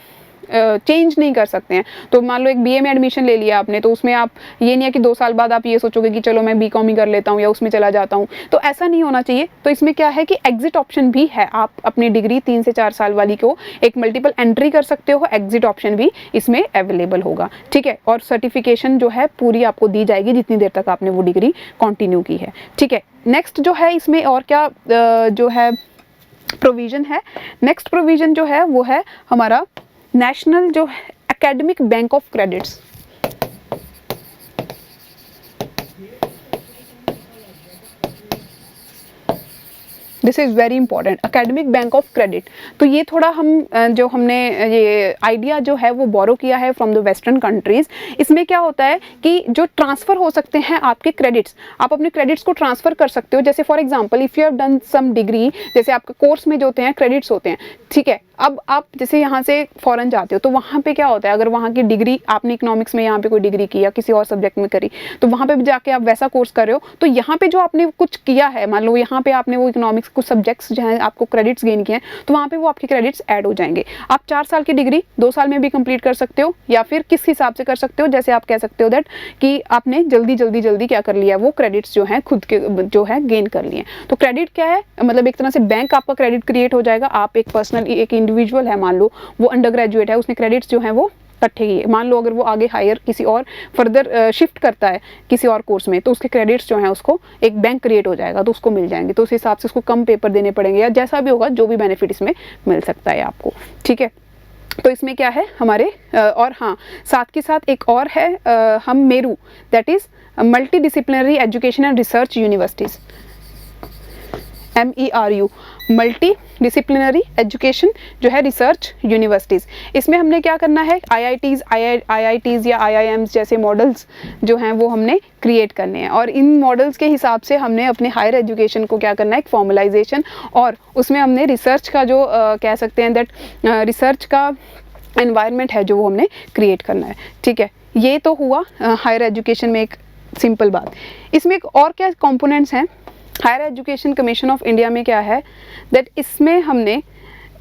चेंज नहीं कर सकते हैं। तो मान लो एक बीए में एडमिशन ले लिया आपने, तो उसमें आप ये नहीं है कि 2 साल बाद आप ये सोचोगे कि चलो मैं बीकॉम ही कर लेता हूँ या उसमें चला जाता हूँ, तो ऐसा नहीं होना चाहिए। तो इसमें क्या है कि एग्जिट ऑप्शन भी है, आप अपनी डिग्री 3 से 4 साल वाली को एक मल्टीपल एंट्री कर सकते हो, एग्जिट ऑप्शन भी इसमें अवेलेबल होगा, ठीक है। और सर्टिफिकेशन जो है पूरी आपको दी जाएगी जितनी देर तक आपने वो डिग्री कंटिन्यू की है, ठीक है। नेक्स्ट जो है इसमें और क्या जो है प्रोविजन है, नेक्स्ट प्रोविजन जो है वो है हमारा नेशनल जो academic bank of credits. This is very important, academic bank of credit. तो ये थोड़ा जो हमने ये आइडिया जो है वो बोरो किया है फ्रॉम द वेस्टर्न कंट्रीज़। इसमें क्या होता है कि जो ट्रांसफ़र हो सकते हैं आपके क्रेडिट्स, आप अपने क्रेडिट्स को ट्रांसफ़र कर सकते हो। जैसे for example if you have done some degree, जैसे आपके कोर्स में जो होते हैं क्रेडिट्स होते हैं, ठीक है। अब आप जैसे यहाँ से फॉरेन जाते हो तो वहाँ पे क्या होता है, अगर वहाँ की डिग्री आपने इकोनॉमिक्स में यहाँ पे कोई डिग्री की या किसी और सब्जेक्ट में करी, तो वहाँ पे भी जाके आप वैसा कोर्स कर रहे हो, तो यहाँ पे जो आपने कुछ किया है, मान लो यहाँ पे आपने वो इकोनॉमिक्स कुछ सब्जेक्ट्स जो हैं आपको क्रेडिट्स गेन किए हैं, तो वहाँ पे वो आपके क्रेडिट्स ऐड हो जाएंगे। आप 4 साल की डिग्री 2 साल में भी कंप्लीट कर सकते हो, या फिर किस हिसाब से कर सकते हो, जैसे आप कह सकते हो दैट कि आपने जल्दी क्या कर लिया, वो क्रेडिट्स जो हैं खुद के जो है गेन कर लिए। तो क्रेडिट क्या है, मतलब एक तरह से बैंक आपका क्रेडिट क्रिएट हो जाएगा। आप एक पर्सनल एक इंडिविजुअल है, मान लो वो अंडर ग्रेजुएट है, उसने क्रेडिट्स जो हैं वो इकट्ठे किए, मान लो अगर वो आगे हायर किसी और फर्दर शिफ्ट करता है किसी और कोर्स में, तो उसके क्रेडिट्स जो हैं उसको एक बैंक क्रिएट हो जाएगा, तो उसको मिल जाएंगे। तो उस हिसाब से उसको कम पेपर देने पड़ेंगे या जैसा भी होगा, जो भी बेनिफिट इसमें मिल सकता है आपको, ठीक है। तो इसमें क्या है हमारे और हाँ, साथ के साथ एक और है हम Meru, that is multi disciplinary education and research universities, MERU, multi disciplinary education जो है रिसर्च यूनिवर्सिटीज़। इसमें हमने क्या करना है, IITs या IIMs जैसे मॉडल्स जो हैं वो हमने क्रिएट करने हैं, और इन मॉडल्स के हिसाब से हमने अपने हायर एजुकेशन को क्या करना है, एक फॉर्मलाइजेशन, और उसमें हमने रिसर्च का जो कह सकते हैं दैट रिसर्च का एनवायरनमेंट है जो वो हमने क्रिएट करना है, ठीक है। ये तो हुआ हायर एजुकेशन में एक सिंपल बात। इसमें एक और क्या कंपोनेंट्स हैं, Higher Education Commission of India में क्या है दैट इसमें हमने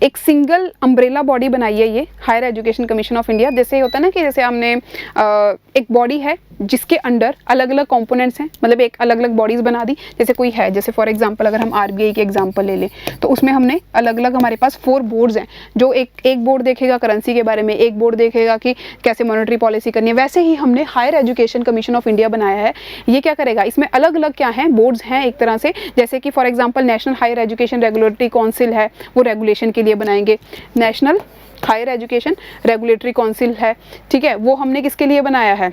एक सिंगल अम्ब्रेला बॉडी बनाई है, ये Higher Education Commission of India. जैसे होता है ना कि जैसे हमने एक बॉडी है जिसके अंडर अलग अलग कंपोनेंट्स हैं, मतलब एक अलग अलग बॉडीज़ बना दी। जैसे कोई है, जैसे फॉर एग्जांपल अगर हम RBI के एग्जांपल ले लें, तो उसमें हमने अलग अलग हमारे पास 4 बोर्ड्स हैं, जो एक बोर्ड देखेगा करेंसी के बारे में, एक बोर्ड देखेगा कि कैसे मॉनेटरी पॉलिसी करनी है। वैसे ही हमने Higher Education Commission of India बनाया है। ये क्या करेगा, इसमें अलग अलग क्या हैं, बोर्ड्स हैं एक तरह से, जैसे कि for example National Higher Education Regulatory Council है, वो रेगुलेशन के लिए बनाएंगे। National Higher Education Regulatory Council है, ठीक है, वो हमने किसके लिए बनाया है,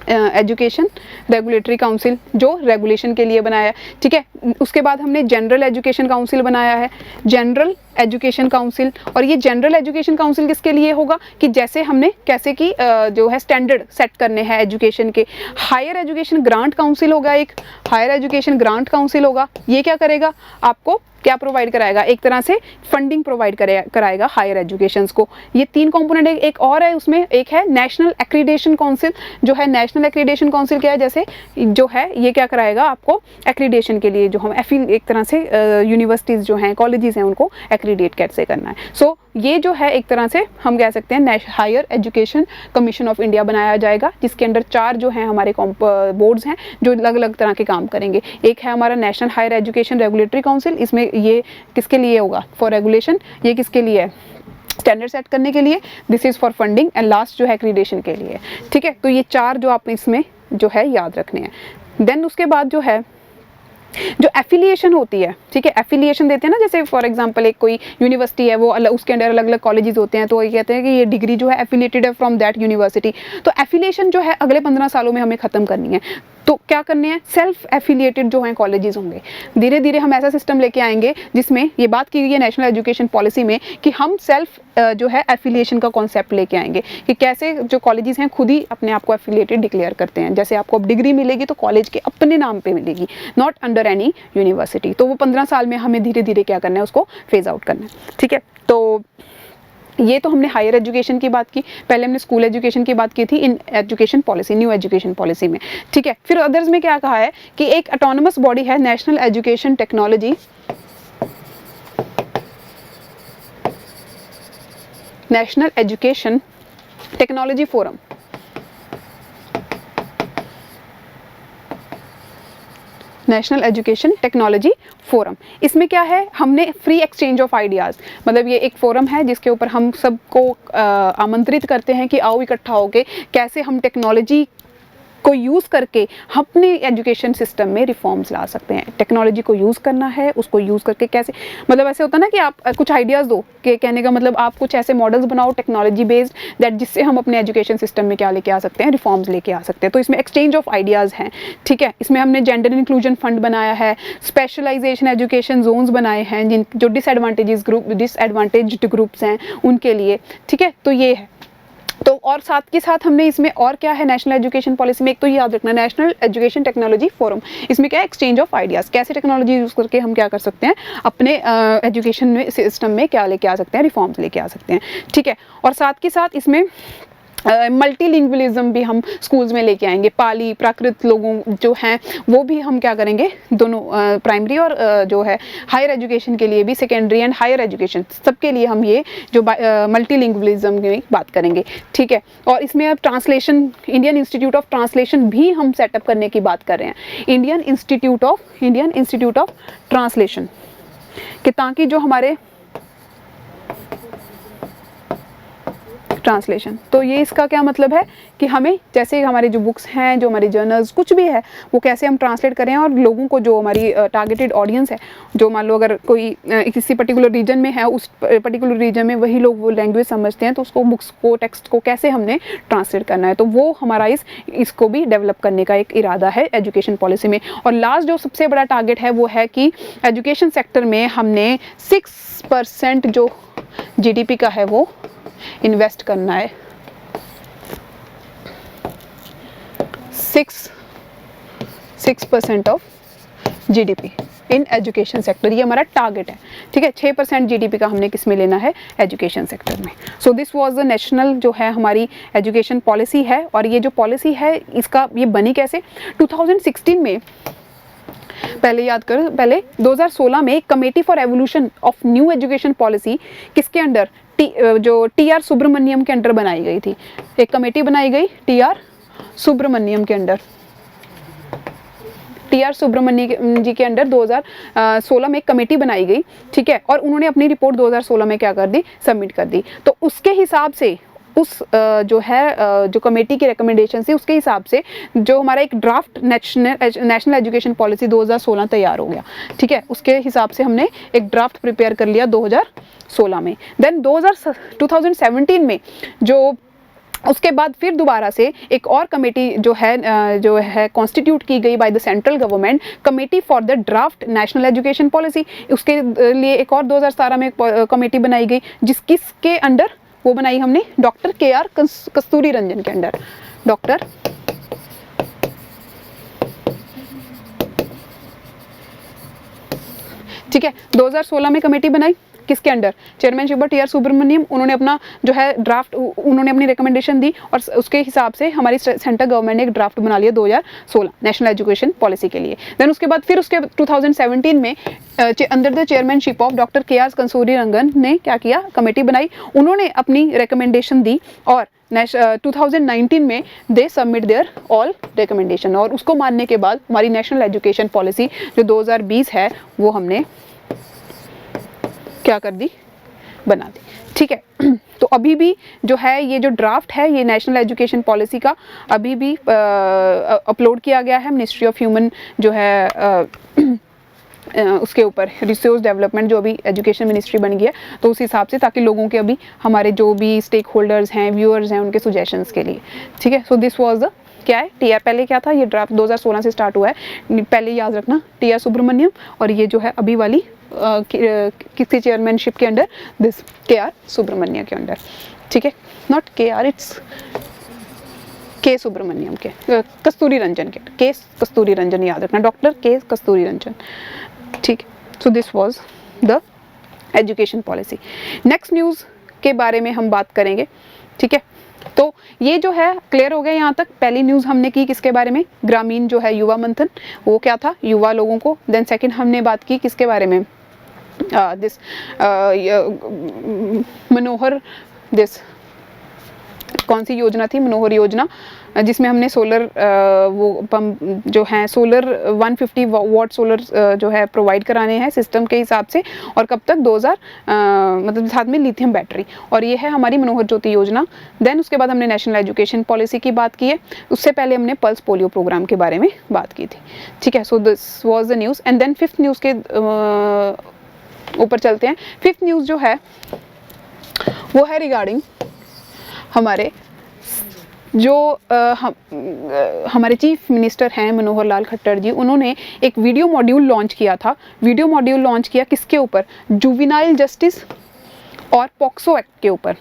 एजुकेशन रेगुलेटरी काउंसिल जो रेगुलेशन के लिए बनाया है, ठीक है। उसके बाद हमने जनरल एजुकेशन काउंसिल बनाया है, जनरल एजुकेशन काउंसिल। और ये जनरल एजुकेशन काउंसिल किसके लिए होगा कि जैसे हमने कैसे कि जो है स्टैंडर्ड सेट करने हैं एजुकेशन के। हायर एजुकेशन ग्रांट काउंसिल होगा, एक हायर एजुकेशन ग्रांट काउंसिल होगा। ये क्या करेगा, आपको क्या प्रोवाइड कराएगा, एक तरह से फंडिंग प्रोवाइड कराएगा हायर एजुकेशंस को। ये 3 कंपोनेंट एक और है उसमें, एक है नेशनल एक्रीडेशन काउंसिल जो है। नेशनल एक्रीडेशन काउंसिल क्या है, जैसे जो है ये क्या कराएगा आपको एक्रीडेशन के लिए, जो हम एक तरह से यूनिवर्सिटीज़ जो हैं, कॉलेजेस हैं, उनको एक्रीडेट कैसे करना है। सो ये जो है एक तरह से हम कह सकते हैं Higher Education Commission of India बनाया जाएगा, जिसके अंडर 4 जो हैं हमारे बोर्ड्स हैं जो अलग अलग तरह के काम करेंगे। एक है हमारा National Higher Education Regulatory Council, इसमें ये किसके लिए होगा, फॉर रेगुलेशन। ये किसके लिए है, स्टैंडर्ड सेट करने के लिए। This is for funding. And last जो है एक्रीडेशन के लिए, ठीक है। तो ये 4 जो आप इसमें जो है याद रखने हैं। देन उसके बाद जो है जो एफिलिएशन होती है, ठीक है, एफिलिएशन देते हैं ना, जैसे फॉर एग्जांपल एक कोई यूनिवर्सिटी है, वो उसके अंदर अलग अलग कॉलेजेस होते हैं, तो ये कहते हैं कि ये डिग्री जो है एफिलिएटेड है फ्रॉम दैट यूनिवर्सिटी। तो एफिलिएशन जो है अगले 15 सालों में हमें ख़त्म करनी है। तो क्या करने हैं, सेल्फ एफिलिएटेड जो हैं कॉलेजेस होंगे। धीरे धीरे हम ऐसा सिस्टम लेके आएंगे जिसमें ये बात की गई है नेशनल एजुकेशन पॉलिसी में कि हम सेल्फ जो है एफिलिएशन का कॉन्सेप्ट लेके आएंगे कि कैसे जो कॉलेजेस हैं खुद ही अपने आप को एफिलिएटेड डिक्लेयर करते हैं। जैसे आपको अब डिग्री मिलेगी तो कॉलेज के अपने नाम पे मिलेगी, नॉट अंडर एनी यूनिवर्सिटी। तो वो 15 साल में हमें धीरे धीरे क्या करना है, उसको फेज आउट करना है, ठीक है। तो ये तो हमने हायर एजुकेशन की बात की, पहले हमने स्कूल एजुकेशन की बात की थी in education policy, new education policy में, ठीक है। फिर अदर्स में क्या कहा है कि एक ऑटोनमस बॉडी है national education technology, national education technology forum. National education technology forum. इसमें क्या है, हमने फ्री एक्सचेंज ऑफ आइडियाज़, मतलब ये एक फोरम है जिसके ऊपर हम सबको आमंत्रित करते हैं कि आओ इकट्ठा होके कैसे हम टेक्नोलॉजी को यूज़ करके अपने एजुकेशन सिस्टम में रिफॉर्म्स ला सकते हैं। टेक्नोलॉजी को यूज़ करना है, उसको यूज़ करके कैसे, मतलब ऐसे होता है ना कि आप कुछ आइडियाज़ दो, कि कहने का मतलब आप कुछ ऐसे मॉडल्स बनाओ टेक्नोलॉजी बेस्ड दैट जिससे हम अपने एजुकेशन सिस्टम में क्या लेके आ सकते हैं, रिफॉर्म्स लेके आ सकते हैं। तो इसमें एक्सचेंज ऑफ आइडियाज़ हैं, ठीक है। इसमें हमने जेंडर इंक्लूजन फंड बनाया है, स्पेशलाइजेशन एजुकेशन जोन्स बनाए हैं जिन जो डिसएडवांटेज्ड ग्रुप्स हैं उनके लिए, ठीक है। तो ये है। तो और साथ के साथ हमने इसमें और क्या है नेशनल एजुकेशन पॉलिसी में, एक तो याद रखना नेशनल एजुकेशन टेक्नोलॉजी फोरम, इसमें क्या है एक्सचेंज ऑफ आइडियाज़, कैसे टेक्नोलॉजी यूज़ करके हम क्या कर सकते हैं अपने एजुकेशन में सिस्टम में क्या लेके आ सकते हैं, रिफॉर्म्स लेके आ सकते हैं, ठीक है। और साथ के साथ इसमें मल्टीलिंग्विलिज्म भी हम स्कूल्स में लेके आएंगे, पाली प्राकृत लोगों जो हैं वो भी हम क्या करेंगे, दोनों प्राइमरी और जो है हायर एजुकेशन के लिए भी, सेकेंडरी एंड हायर एजुकेशन सबके लिए हम ये जो मल्टीलिंग्विलिज्म की बात करेंगे, ठीक है। और इसमें अब translation, Indian institute of translation भी हम सेटअप करने की बात कर रहे हैं, इंडियन इंस्टीट्यूट ऑफ ट्रांसलेशन, कि ताकि जो हमारे ट्रांसलेशन, तो ये इसका क्या मतलब है कि हमें जैसे हमारी जो बुक्स हैं, जो हमारी जर्नल्स कुछ भी है, वो कैसे हम ट्रांसलेट करें और लोगों को, जो हमारी टारगेटेड ऑडियंस है, जो मान लो अगर कोई किसी पर्टिकुलर रीजन में है, उस पर्टिकुलर रीजन में वही लोग वो लैंग्वेज समझते हैं, तो उसको बुक्स को, टेक्स्ट को कैसे हमने ट्रांसलेट करना है, तो वो हमारा इसको भी डेवलप करने का एक इरादा है एजुकेशन पॉलिसी में। और लास्ट जो सबसे बड़ा टारगेट है वो है कि एजुकेशन सेक्टर में हमने 6% जो GDP का है वो इन्वेस्ट करना है, 6% of GDP in education sector, ये हमारा टारगेट है, ठीक है। 6% GDP का हमने किस में लेना है, एजुकेशन सेक्टर में। सो दिस वाज द नेशनल जो है हमारी एजुकेशन पॉलिसी है। और ये जो पॉलिसी है इसका ये बनी कैसे, 2016 में, पहले याद करो, पहले 2016 में committee for evolution of new education policy किसके अंडर, जो TR सुब्रमण्यम के अंडर बनाई गई थी। एक कमेटी बनाई गई TR सुब्रमण्यम के अंडर, TR सुब्रमण्यम जी के अंडर 2016 में एक कमेटी बनाई गई, ठीक है। और उन्होंने अपनी रिपोर्ट 2016 में क्या कर दी, सबमिट कर दी। तो उसके हिसाब से उस जो है जो कमेटी की रिकमेंडेशन थी उसके हिसाब से जो हमारा एक ड्राफ्ट नेशनल एजुकेशन पॉलिसी 2016 तैयार हो गया, ठीक है। उसके हिसाब से हमने एक ड्राफ्ट प्रिपेयर कर लिया 2016 में। देन 2017 में जो उसके बाद फिर दोबारा से एक और कमेटी जो है कॉन्स्टिट्यूट की गई by the central government, committee for the draft national education policy. उसके लिए एक और 2017 में कमेटी बनाई गई, किसके अंडर वो बनाई हमने, डॉक्टर KR कस्तूरी रंजन के अंडर, डॉक्टर ठीक है। 2016 में कमेटी बनाई किसके अंडर, चेयरमैनशिप TR सुब्रमण्यम, उन्होंने अपना जो है ड्राफ्ट, उन्होंने अपनी रिकमेंडेशन दी और उसके हिसाब से हमारी सेंट्रल गवर्नमेंट ने एक ड्राफ्ट बना लिया 2016 नेशनल एजुकेशन पॉलिसी के लिए। देन उसके बाद फिर उसके 2017 में under the chairmanship of doctor KR कस्तूरी रंगन ने क्या किया, कमेटी बनाई, उन्होंने अपनी रिकमेंडेशन दी और 2019 में दे सबमिट देयर ऑल रिकमेंडेशन। और उसको मानने के बाद हमारी नेशनल एजुकेशन पॉलिसी जो 2020 है वो हमने क्या कर दी, बना दी, ठीक है। तो अभी भी जो है ये जो ड्राफ्ट है ये नेशनल एजुकेशन पॉलिसी का अभी भी अपलोड किया गया है मिनिस्ट्री ऑफ ह्यूमन जो है उसके ऊपर रिसोर्स डेवलपमेंट, जो अभी एजुकेशन मिनिस्ट्री बन गई है, तो उस हिसाब से, ताकि लोगों के अभी हमारे जो भी स्टेक होल्डर्स हैं, व्यूअर्स हैं, उनके सजेशंस के लिए, ठीक है। सो दिस वाज द क्या है TR, पहले क्या था, ये ड्राफ्ट 2016 से स्टार्ट हुआ है, पहले याद रखना TR सुब्रमण्यम, और ये जो है अभी वाली किसकी चेयरमैनशिप के अंडर, दिस KR सुब्रमण्यम के अंडर, ठीक है। Not KR, it's K Subramanyam के, कस्तूरी रंजन के, K कस्तूरी रंजन याद रखना, डॉक्टर K कस्तूरी रंजन, ठीक। सो this was the education policy. Next news के बारे में हम बात करेंगे, ठीक है। तो ये जो है क्लियर हो गया यहाँ तक। पहली न्यूज़ हमने की किसके बारे में, ग्रामीण जो है युवा मंथन, वो क्या था, युवा लोगों को। देन सेकंड हमने बात की किसके बारे में, दिस मनोहर, दिस कौन सी योजना थी, मनोहर योजना, जिसमें हमने सोलर वो पंप जो है सोलर 150 वाट सोलर जो है प्रोवाइड कराने हैं सिस्टम के हिसाब से, और कब तक 2000 मतलब साथ में लिथियम बैटरी, और ये है हमारी मनोहर ज्योति योजना। देन उसके बाद हमने नेशनल एजुकेशन पॉलिसी की बात की है, उससे पहले हमने पल्स पोलियो प्रोग्राम के बारे में बात की थी, ठीक है। So this was the news and then fifth news के ऊपर चलते हैं। फिफ्थ न्यूज़ जो है वो है रिगार्डिंग हमारे जो हमारे चीफ मिनिस्टर हैं मनोहर लाल खट्टर जी, उन्होंने एक वीडियो मॉड्यूल लॉन्च किया था। वीडियो मॉड्यूल लॉन्च किया किसके ऊपर? जुवेनाइल जस्टिस और पॉक्सो एक्ट के ऊपर,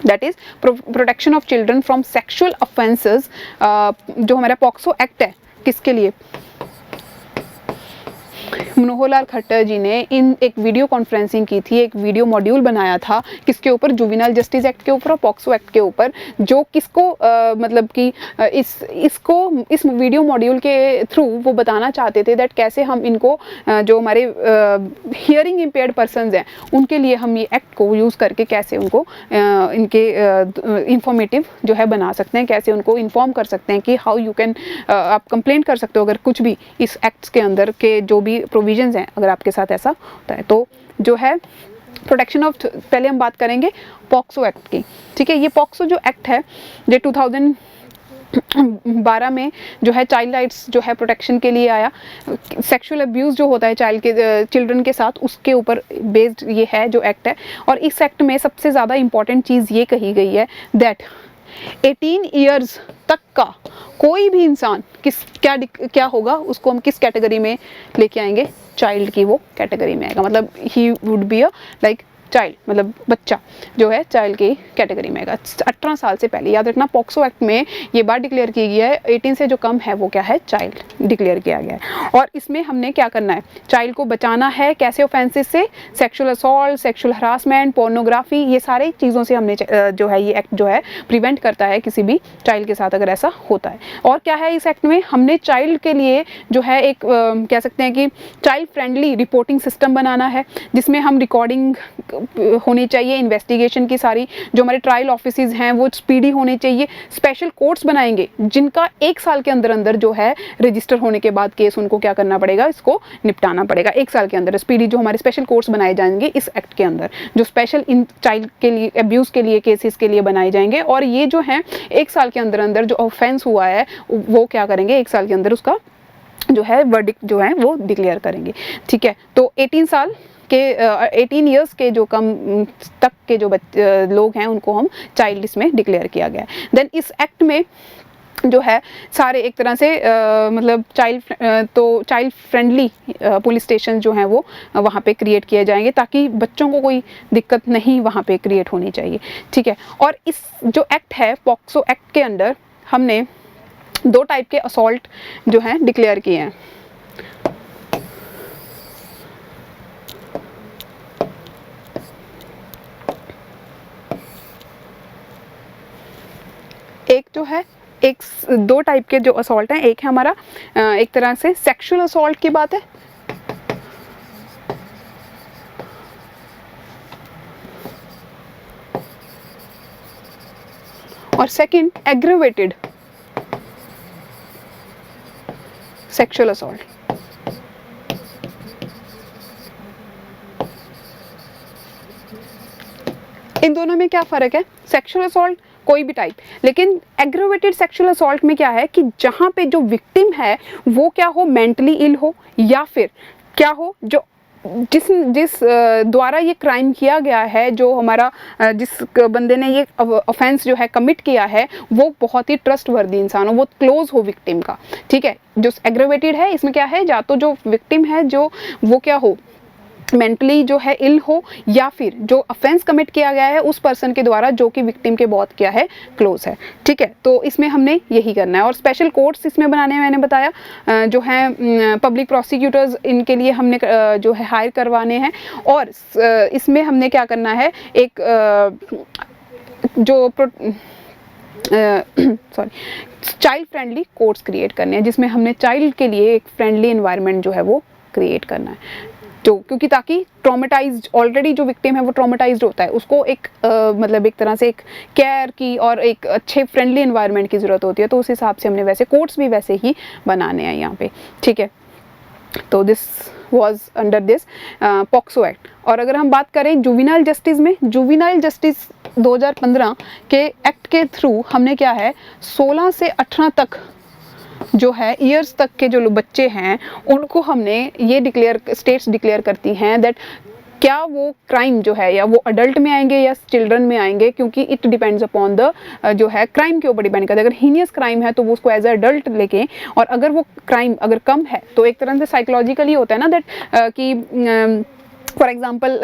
that is protection of children from sexual offences. जो हमारा पॉक्सो एक्ट है किसके लिए? मनोहर लाल खट्टर जी ने इन एक वीडियो कॉन्फ्रेंसिंग की थी, एक वीडियो मॉड्यूल बनाया था किसके ऊपर? जुवेनाइल जस्टिस एक्ट के ऊपर और पॉक्सो एक्ट के ऊपर, जो किसको मतलब कि इस वीडियो मॉड्यूल के थ्रू वो बताना चाहते थे दैट कैसे हम इनको जो हमारे हियरिंग इम्पेयर्ड पर्सनस हैं उनके लिए हम ये एक्ट को यूज़ करके कैसे उनको इनके इंफॉर्मेटिव जो है बना सकते हैं, कैसे उनको इन्फॉर्म कर सकते हैं कि हाउ यू कैन, आप कंप्लेंट कर सकते हो अगर कुछ भी इस एक्ट्स के अंदर के जो भी प्रोविजंस हैं अगर आपके साथ ऐसा होता है। तो जो है प्रोटेक्शन ऑफ, पहले हम बात करेंगे पॉक्सो एक्ट की, ठीक है। ये पॉक्सो जो एक्ट है ये 2012 में जो है चाइल्ड राइट्स जो है प्रोटेक्शन के लिए आया। सेक्सुअल अब्यूज़ जो होता है चिल्ड्रन के साथ उसके ऊपर बेस्ड ये है जो एक्ट है, और इस एक्ट में सबसे ज़्यादा इम्पॉर्टेंट चीज़ ये कही गई है दैट 18 ईयर्स तक का कोई भी इंसान क्या होगा, उसको हम किस कैटेगरी में लेके आएंगे? चाइल्ड की वो कैटेगरी में आएगा, मतलब he would be a like child, मतलब बच्चा जो है चाइल्ड की कैटेगरी में आएगा 18 साल से पहले। याद रखना पॉक्सो एक्ट में ये बात डिक्लेयर की गई है 18 से जो कम है वो क्या है? चाइल्ड डिक्लेयर किया गया है। और इसमें हमने क्या करना है? चाइल्ड को बचाना है कैसे ऑफेंसेस से? Sexual assault, sexual harassment, pornography, ये सारे चीज़ों से हमने जो है ये एक्ट जो है प्रिवेंट करता है किसी भी चाइल्ड के साथ अगर ऐसा होता है। और क्या है इस एक्ट में? हमने चाइल्ड के लिए जो है एक कह सकते हैं कि चाइल्ड फ्रेंडली रिपोर्टिंग सिस्टम बनाना है, जिसमें हम रिकॉर्डिंग होनी चाहिए, इन्वेस्टिगेशन की सारी जो हमारे ट्रायल ऑफिसेज हैं वो स्पीडी होने चाहिए। स्पेशल कोर्ट्स बनाएंगे जिनका 1 साल के अंदर अंदर जो है रजिस्टर होने के बाद केस उनको क्या करना पड़ेगा? इसको निपटाना पड़ेगा 1 साल के अंदर। स्पीडी जो हमारे स्पेशल कोर्ट्स बनाए जाएंगे इस एक्ट के अंदर, जो स्पेशल इन चाइल्ड के लिए अब्यूज़ के लिए केसेस के लिए बनाए जाएंगे, और ये जो है 1 साल के अंदर अंदर जो ऑफेंस हुआ है वो क्या करेंगे? 1 साल के अंदर उसका जो है वर्डिक्ट जो है वो डिक्लेयर करेंगे, ठीक है। तो 18 ईयर्स के जो कम तक के जो लोग हैं उनको हम चाइल्ड इसमें डिक्लेयर किया गया है। देन इस एक्ट में जो है सारे एक तरह से मतलब चाइल्ड फ्रेंडली पुलिस स्टेशन जो हैं वो वहाँ पे क्रिएट किए जाएंगे ताकि बच्चों को कोई दिक्कत नहीं वहाँ पे क्रिएट होनी चाहिए, ठीक है। और इस जो एक्ट है पॉक्सो एक्ट के अंदर हमने 2 टाइप के असॉल्ट जो हैं डिक्लेयर किए हैं। एक जो है 2 टाइप के जो असॉल्ट हैं, एक है हमारा एक तरह से सेक्सुअल असॉल्ट की बात है, और सेकंड एग्रेवेटेड सेक्सुअल असॉल्ट। इन दोनों में क्या फ़र्क है? सेक्सुअल असॉल्ट कोई भी टाइप, लेकिन एग्रेवेटेड सेक्सुअल असॉल्ट में क्या है कि जहाँ पे जो विक्टिम है वो क्या हो, मेंटली इल हो, या फिर क्या हो जो जिस द्वारा ये क्राइम किया गया है, जो हमारा जिस बंदे ने ये ऑफेंस जो है कमिट किया है वो बहुत ही ट्रस्टवर्दी इंसान हो, वो क्लोज हो विक्टिम का, ठीक है। जो एग्रेवेटेड है इसमें क्या है, या तो जो विक्टिम है जो वो क्या हो, मेंटली जो है इल हो, या फिर जो ऑफेंस कमिट किया गया है उस पर्सन के द्वारा जो कि विक्टिम के बहुत क्या है क्लोज है, ठीक है। तो इसमें हमने यही करना है। और स्पेशल कोर्ट्स इसमें बनाने मैंने बताया जो है पब्लिक प्रोसिक्यूटर्स इनके लिए हमने जो है हायर करवाने हैं, और इसमें हमने क्या करना है एक जो चाइल्ड फ्रेंडली कोर्ट्स क्रिएट करने हैं, जिसमें हमने चाइल्ड के लिए एक फ्रेंडली एनवायरनमेंट जो है वो क्रिएट करना है, जो क्योंकि ताकि ट्रॉमेटाइज्ड ऑलरेडी जो विक्टिम है वो ट्रॉमेटाइज्ड होता है, उसको एक मतलब एक तरह से एक केयर की और एक अच्छे फ्रेंडली एनवायरनमेंट की ज़रूरत होती है। तो उस हिसाब से हमने वैसे कोर्ट्स भी वैसे ही बनाने हैं यहाँ पे, ठीक है। तो this was under this POCSO act. और अगर हम बात करें जुविनाइल जस्टिस में, जुविनाइल जस्टिस 2015 के एक्ट के थ्रू हमने क्या है 16 से 18 तक जो है ईयर्स तक के जो बच्चे हैं उनको हमने ये डिक्लेयर, स्टेट्स डिक्लेयर करती हैं दैट क्या वो क्राइम जो है या वो अडल्ट में आएंगे या चिल्ड्रन में आएंगे, क्योंकि इट डिपेंड्स अपॉन द जो है क्राइम के ऊपर डिपेंड करता है। अगर हीनियस क्राइम है तो वो उसको एज अ अडल्ट लेके, और अगर वो क्राइम अगर कम है तो एक तरह से साइकोलॉजिकली होता है ना दैट कि फॉर एग्जाम्पल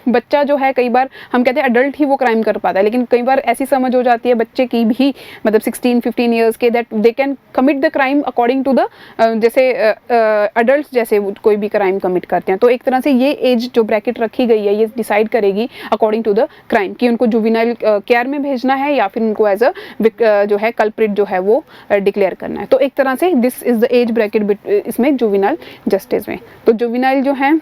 बच्चा जो है कई बार हम कहते हैं अडल्ट ही वो क्राइम कर पाता है, लेकिन कई बार ऐसी समझ हो जाती है बच्चे की भी, मतलब 16-15 ईयर्स के, that they can commit the crime according to the जैसे अडल्ट जैसे कोई भी क्राइम कमिट करते हैं। तो एक तरह से ये एज जो ब्रैकेट रखी गई है ये डिसाइड करेगी अकॉर्डिंग टू द क्राइम कि उनको जुविनाइल केयर में भेजना है या फिर उनको एज अ जो है कल्प्रिट जो है वो डिक्लेयर करना है। तो एक तरह से this is the age bracket इसमें जुविनाइल जस्टिस में। तो जुविनाइल जो है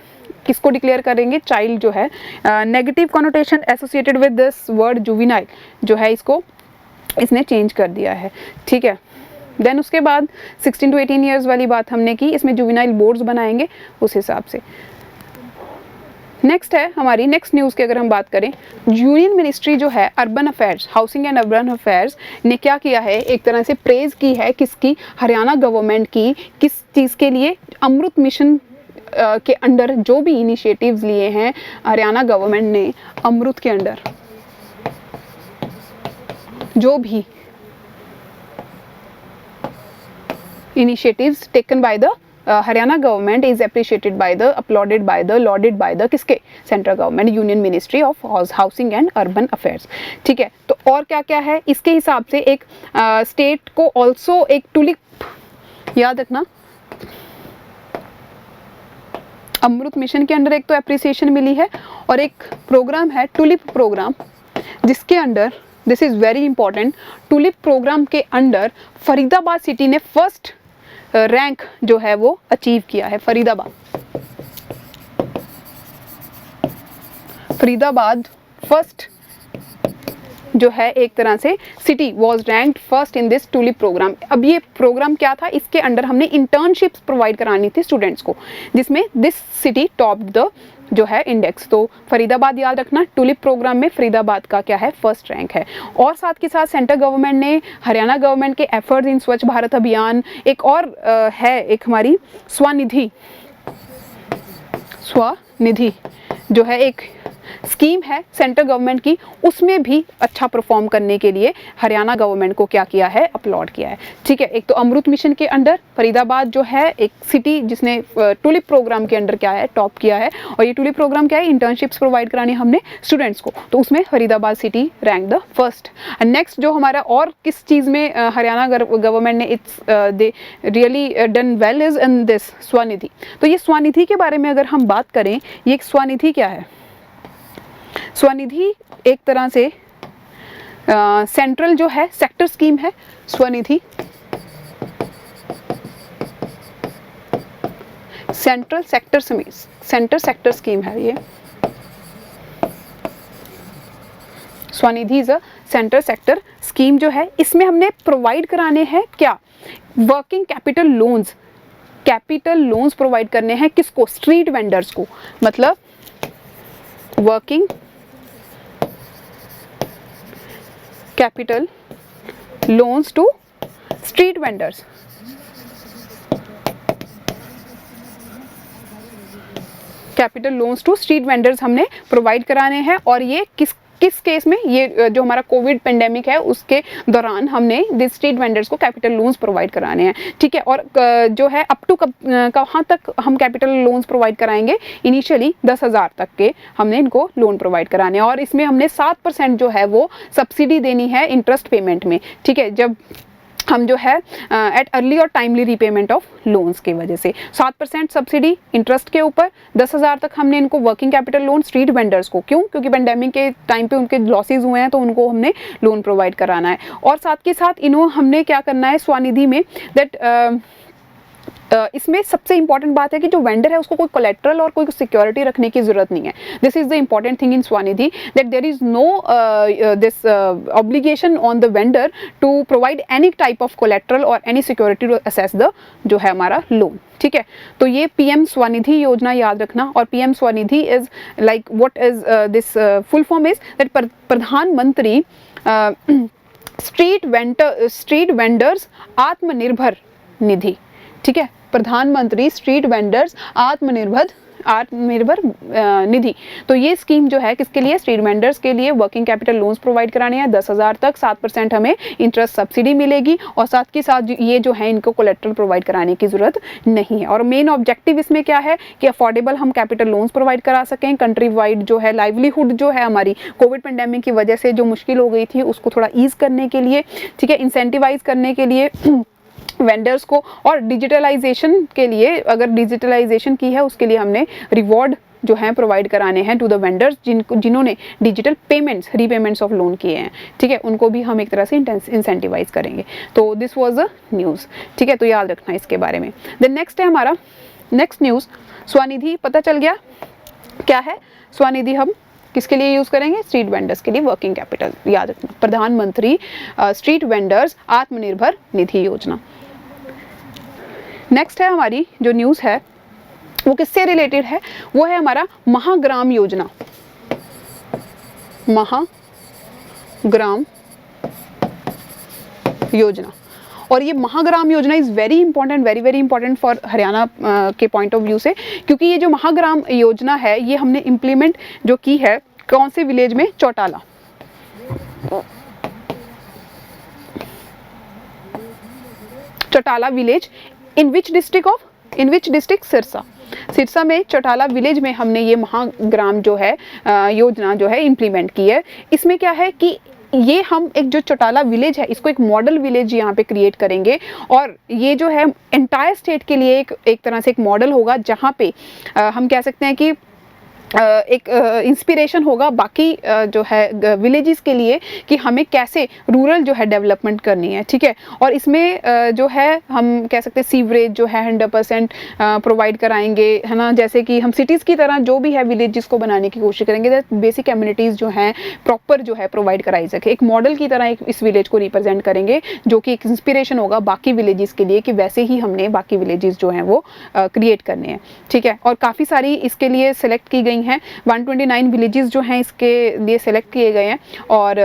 किसको डिक्लेयर करेंगे, चाइल्ड जो है। Negative connotation associated with this word juvenile जो है इसको इसने चेंज कर दिया है, ठीक है। देन उसके बाद 16 to 18 ईयर्स वाली बात हमने की, इसमें जुविनाइल बोर्ड्स बनाएंगे उस हिसाब से। नेक्स्ट है हमारी नेक्स्ट न्यूज़ की अगर हम बात करें, यूनियन मिनिस्ट्री जो है urban affairs, housing and urban affairs ने क्या किया है, एक तरह से प्रेज की है किसकी, हरियाणा गवर्नमेंट की, किस चीज़ के लिए, अमृत मिशन के अंडर जो भी इनिशिएटिव्स लिए हैं हरियाणा गवर्नमेंट ने, अमृत के अंडर जो भी initiatives taken by the Haryana government is appreciated by the, applauded by the, lauded by the किसके, central government, union ministry of housing and urban affairs, ठीक है। तो और क्या क्या है इसके हिसाब से, एक स्टेट को ऑल्सो एक टुलिप, याद रखना अमृत मिशन के अंडर एक तो एप्रिसिएशन मिली है और एक प्रोग्राम है टुलिप प्रोग्राम, जिसके under, this is very important, TULIP programme के अंडर फरीदाबाद सिटी ने फर्स्ट रैंक जो है वो अचीव किया है। फरीदाबाद फर्स्ट जो है एक तरह से city was ranked first in this TULIP programme. अब ये प्रोग्राम क्या था, इसके अंडर हमने इंटर्नशिप्स प्रोवाइड करानी थी स्टूडेंट्स को, जिसमें दिस सिटी टॉप द जो है इंडेक्स। तो फरीदाबाद याद रखना, टुलिप प्रोग्राम में फरीदाबाद का क्या है, फर्स्ट रैंक है। और साथ के साथ सेंट्रल गवर्नमेंट ने हरियाणा गवर्नमेंट के एफर्ट्स इन स्वच्छ भारत अभियान, एक और है एक हमारी स्वनिधि जो है एक स्कीम है सेंट्रल गवर्नमेंट की, उसमें भी अच्छा परफॉर्म करने के लिए हरियाणा गवर्नमेंट को क्या किया है, अपलॉड किया है, ठीक है। एक तो अमृत मिशन के अंडर फरीदाबाद जो है एक सिटी जिसने टुलिप प्रोग्राम के अंडर क्या है, टॉप किया है। और ये टुलिप प्रोग्राम क्या है, इंटर्नशिप्स प्रोवाइड करानी हमने स्टूडेंट्स को, तो उसमें Faridabad city rank the first. Next जो हमारा और किस चीज़ में हरियाणा गवर्नमेंट ने it's they really done well is in this Svanidhi. तो ये स्वनिधि के बारे में अगर हम बात करें, ये स्वनिधि क्या है, स्वनिधि एक तरह से सेंट्रल जो है सेक्टर स्कीम है। स्वनिधि सेंट्रल सेक्टर स्कीम है ये। Svanidhi is a central sector scheme जो है, इसमें हमने प्रोवाइड कराने हैं क्या, वर्किंग कैपिटल लोन्स प्रोवाइड करने हैं किसको, स्ट्रीट वेंडर्स को, मतलब working capital loans to street vendors. Capital loans to street vendors हमने प्रोवाइड कराने हैं। और ये किस केस में, ये जो हमारा कोविड पेंडेमिक है उसके दौरान हमने दिस स्ट्रीट वेंडर्स को कैपिटल लोन्स प्रोवाइड कराने हैं, ठीक है। और जो है अप टू कहाँ तक हम कैपिटल लोन्स प्रोवाइड कराएंगे, इनिशियली 10,000 तक के हमने इनको लोन प्रोवाइड कराने हैं। और इसमें हमने 7% जो है वो सब्सिडी देनी है इंटरेस्ट पेमेंट में, ठीक है, जब हम जो है एट अर्ली और टाइमली रीपेमेंट ऑफ लोन्स की वजह से 7% सब्सिडी इंटरेस्ट के ऊपर, 10,000 तक हमने इनको working capital loan street vendors को, क्यों, क्योंकि पेंडेमिक के टाइम पे उनके लॉसेज हुए हैं तो उनको हमने लोन प्रोवाइड कराना है। और साथ के साथ हमने क्या करना है स्वनिधि में, दैट इसमें सबसे इंपॉर्टेंट बात है कि जो वेंडर है उसको कोई कोलेट्रल और कोई सिक्योरिटी रखने की जरूरत नहीं है. This is the important thing in Svanidhi, that there is no this obligation on the vendor to provide any type of collateral और any security to assess the जो है हमारा लोन. ठीक है, तो ये पीएम स्वनिधि योजना याद रखना. और PM Svanidhi is like what is this full form is that प्रधानमंत्री स्ट्रीट वेंडर्स आत्मनिर्भर निधि. ठीक है, प्रधानमंत्री स्ट्रीट वेंडर्स आत्मनिर्भर निधि. तो ये स्कीम जो है किसके लिए, स्ट्रीट वेंडर्स के लिए वर्किंग कैपिटल लोन्स प्रोवाइड कराने हैं 10,000 तक, 7% हमें इंटरेस्ट सब्सिडी मिलेगी और साथ के साथ ये जो है इनको कोलेट्रल प्रोवाइड कराने की जरूरत नहीं है. और मेन ऑब्जेक्टिव इसमें क्या है कि अफोर्डेबल हम कैपिटल लोन्स प्रोवाइड करा सकें. कंट्री वाइड जो है लाइवलीहुड जो है हमारी कोविड पेंडेमिक की वजह से जो मुश्किल हो गई थी उसको थोड़ा ईज करने के लिए, ठीक है, इंसेंटिवाइज करने के लिए वेंडर्स को. और डिजिटलाइजेशन के लिए, अगर डिजिटलाइजेशन की है उसके लिए हमने रिवॉर्ड जो है प्रोवाइड कराने हैं टू द वेंडर्स जिन्होंने digital payments repayments of loan किए हैं. ठीक है, उनको भी हम एक तरह से इंसेंटिवाइज करेंगे. तो दिस वाज अ न्यूज़. ठीक है, तो याद रखना इसके बारे में. देन नेक्स्ट है हमारा नेक्स्ट न्यूज़, स्वनिधि पता चल गया क्या है. स्वनिधि हम किसके लिए यूज़ करेंगे, स्ट्रीट वेंडर्स के लिए वर्किंग कैपिटल. याद रखना, प्रधानमंत्री स्ट्रीट वेंडर्स आत्मनिर्भर निधि योजना. नेक्स्ट है हमारी जो न्यूज़ है वो किससे रिलेटेड है, वो है हमारा महाग्राम योजना. महाग्राम योजना. और ये महाग्राम योजना is very important, very very important for Haryana के पॉइंट ऑफ व्यू से, क्योंकि ये जो महाग्राम योजना है ये हमने इम्प्लीमेंट जो की है कौन से विलेज में, Chautala. Chautala village in which district, Sirsa. Sirsa में चौटाला विलेज में हमने ये महाग्राम जो है योजना जो है इम्प्लीमेंट की है. इसमें क्या है कि ये हम एक जो चौटाला विलेज है इसको एक मॉडल विलेज यहाँ पे क्रिएट करेंगे और ये जो है एंटायर स्टेट के लिए एक तरह से एक मॉडल होगा जहाँ पे हम कह सकते हैं कि एक इंस्पिरेशन होगा बाकी जो है विलेजेस के लिए कि हमें कैसे रूरल जो है डेवलपमेंट करनी है. ठीक है, और इसमें जो है हम कह सकते हैं सीवरेज जो है 100% प्रोवाइड कराएंगे, है ना. जैसे कि हम सिटीज़ की तरह जो भी है विलेजेस को बनाने की कोशिश करेंगे, बेसिक कम्युनिटीज़ जो हैं प्रॉपर जो है प्रोवाइड कराई सके. एक मॉडल की तरह इस विलेज को रिप्रेजेंट करेंगे जो कि एक इंस्पिरेशन होगा बाकी विलेजेस के लिए कि वैसे ही हमने बाकी विलेजेस जो हैं वो क्रिएट करने हैं. ठीक है, और काफ़ी सारी इसके लिए सिलेक्ट की गई हैं. 129 विलेजेस जो हैं इसके लिए सिलेक्ट किए गए हैं और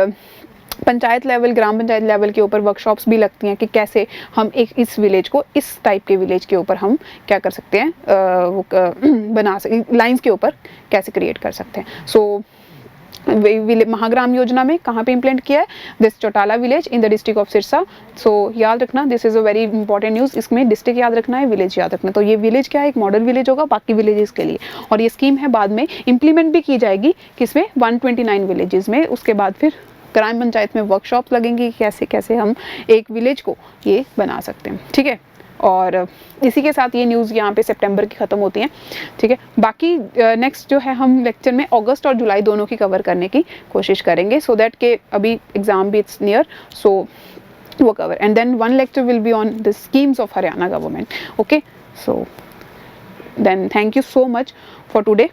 पंचायत लेवल, ग्राम पंचायत लेवल के ऊपर वर्कशॉप्स भी लगती हैं कि कैसे हम एक इस विलेज को, इस टाइप के विलेज के ऊपर हम क्या कर सकते हैं, वो बना सकते, लाइंस के ऊपर कैसे क्रिएट कर सकते हैं. सो महाग्राम योजना में कहाँ पे इम्प्लीमेंट किया है, this Chautala village in the district of Sirsa. So याद रखना, this is a very important news. इसमें डिस्ट्रिक्ट याद रखना है, विलेज याद रखना. तो ये विलेज क्या है, एक मॉडल विलेज होगा बाकी विलेजेस के लिए. और ये स्कीम है बाद में इम्प्लीमेंट भी की जाएगी किसमें, 129 विलेजेस में. उसके बाद फिर ग्राम पंचायत में वर्कशॉप लगेंगी कैसे कैसे हम एक विलेज को ये बना सकते हैं. ठीक है, और इसी के साथ ये न्यूज़ यहाँ पे सितंबर की ख़त्म होती हैं. ठीक है, बाकी नेक्स्ट जो है हम लेक्चर में अगस्त और जुलाई दोनों की कवर करने की कोशिश करेंगे, सो दैट के अभी एग्ज़ाम भी इट्स नियर, सो वो cover. And then one lecture will be on the schemes of Haryana government. Okay, so then thank you so much for today.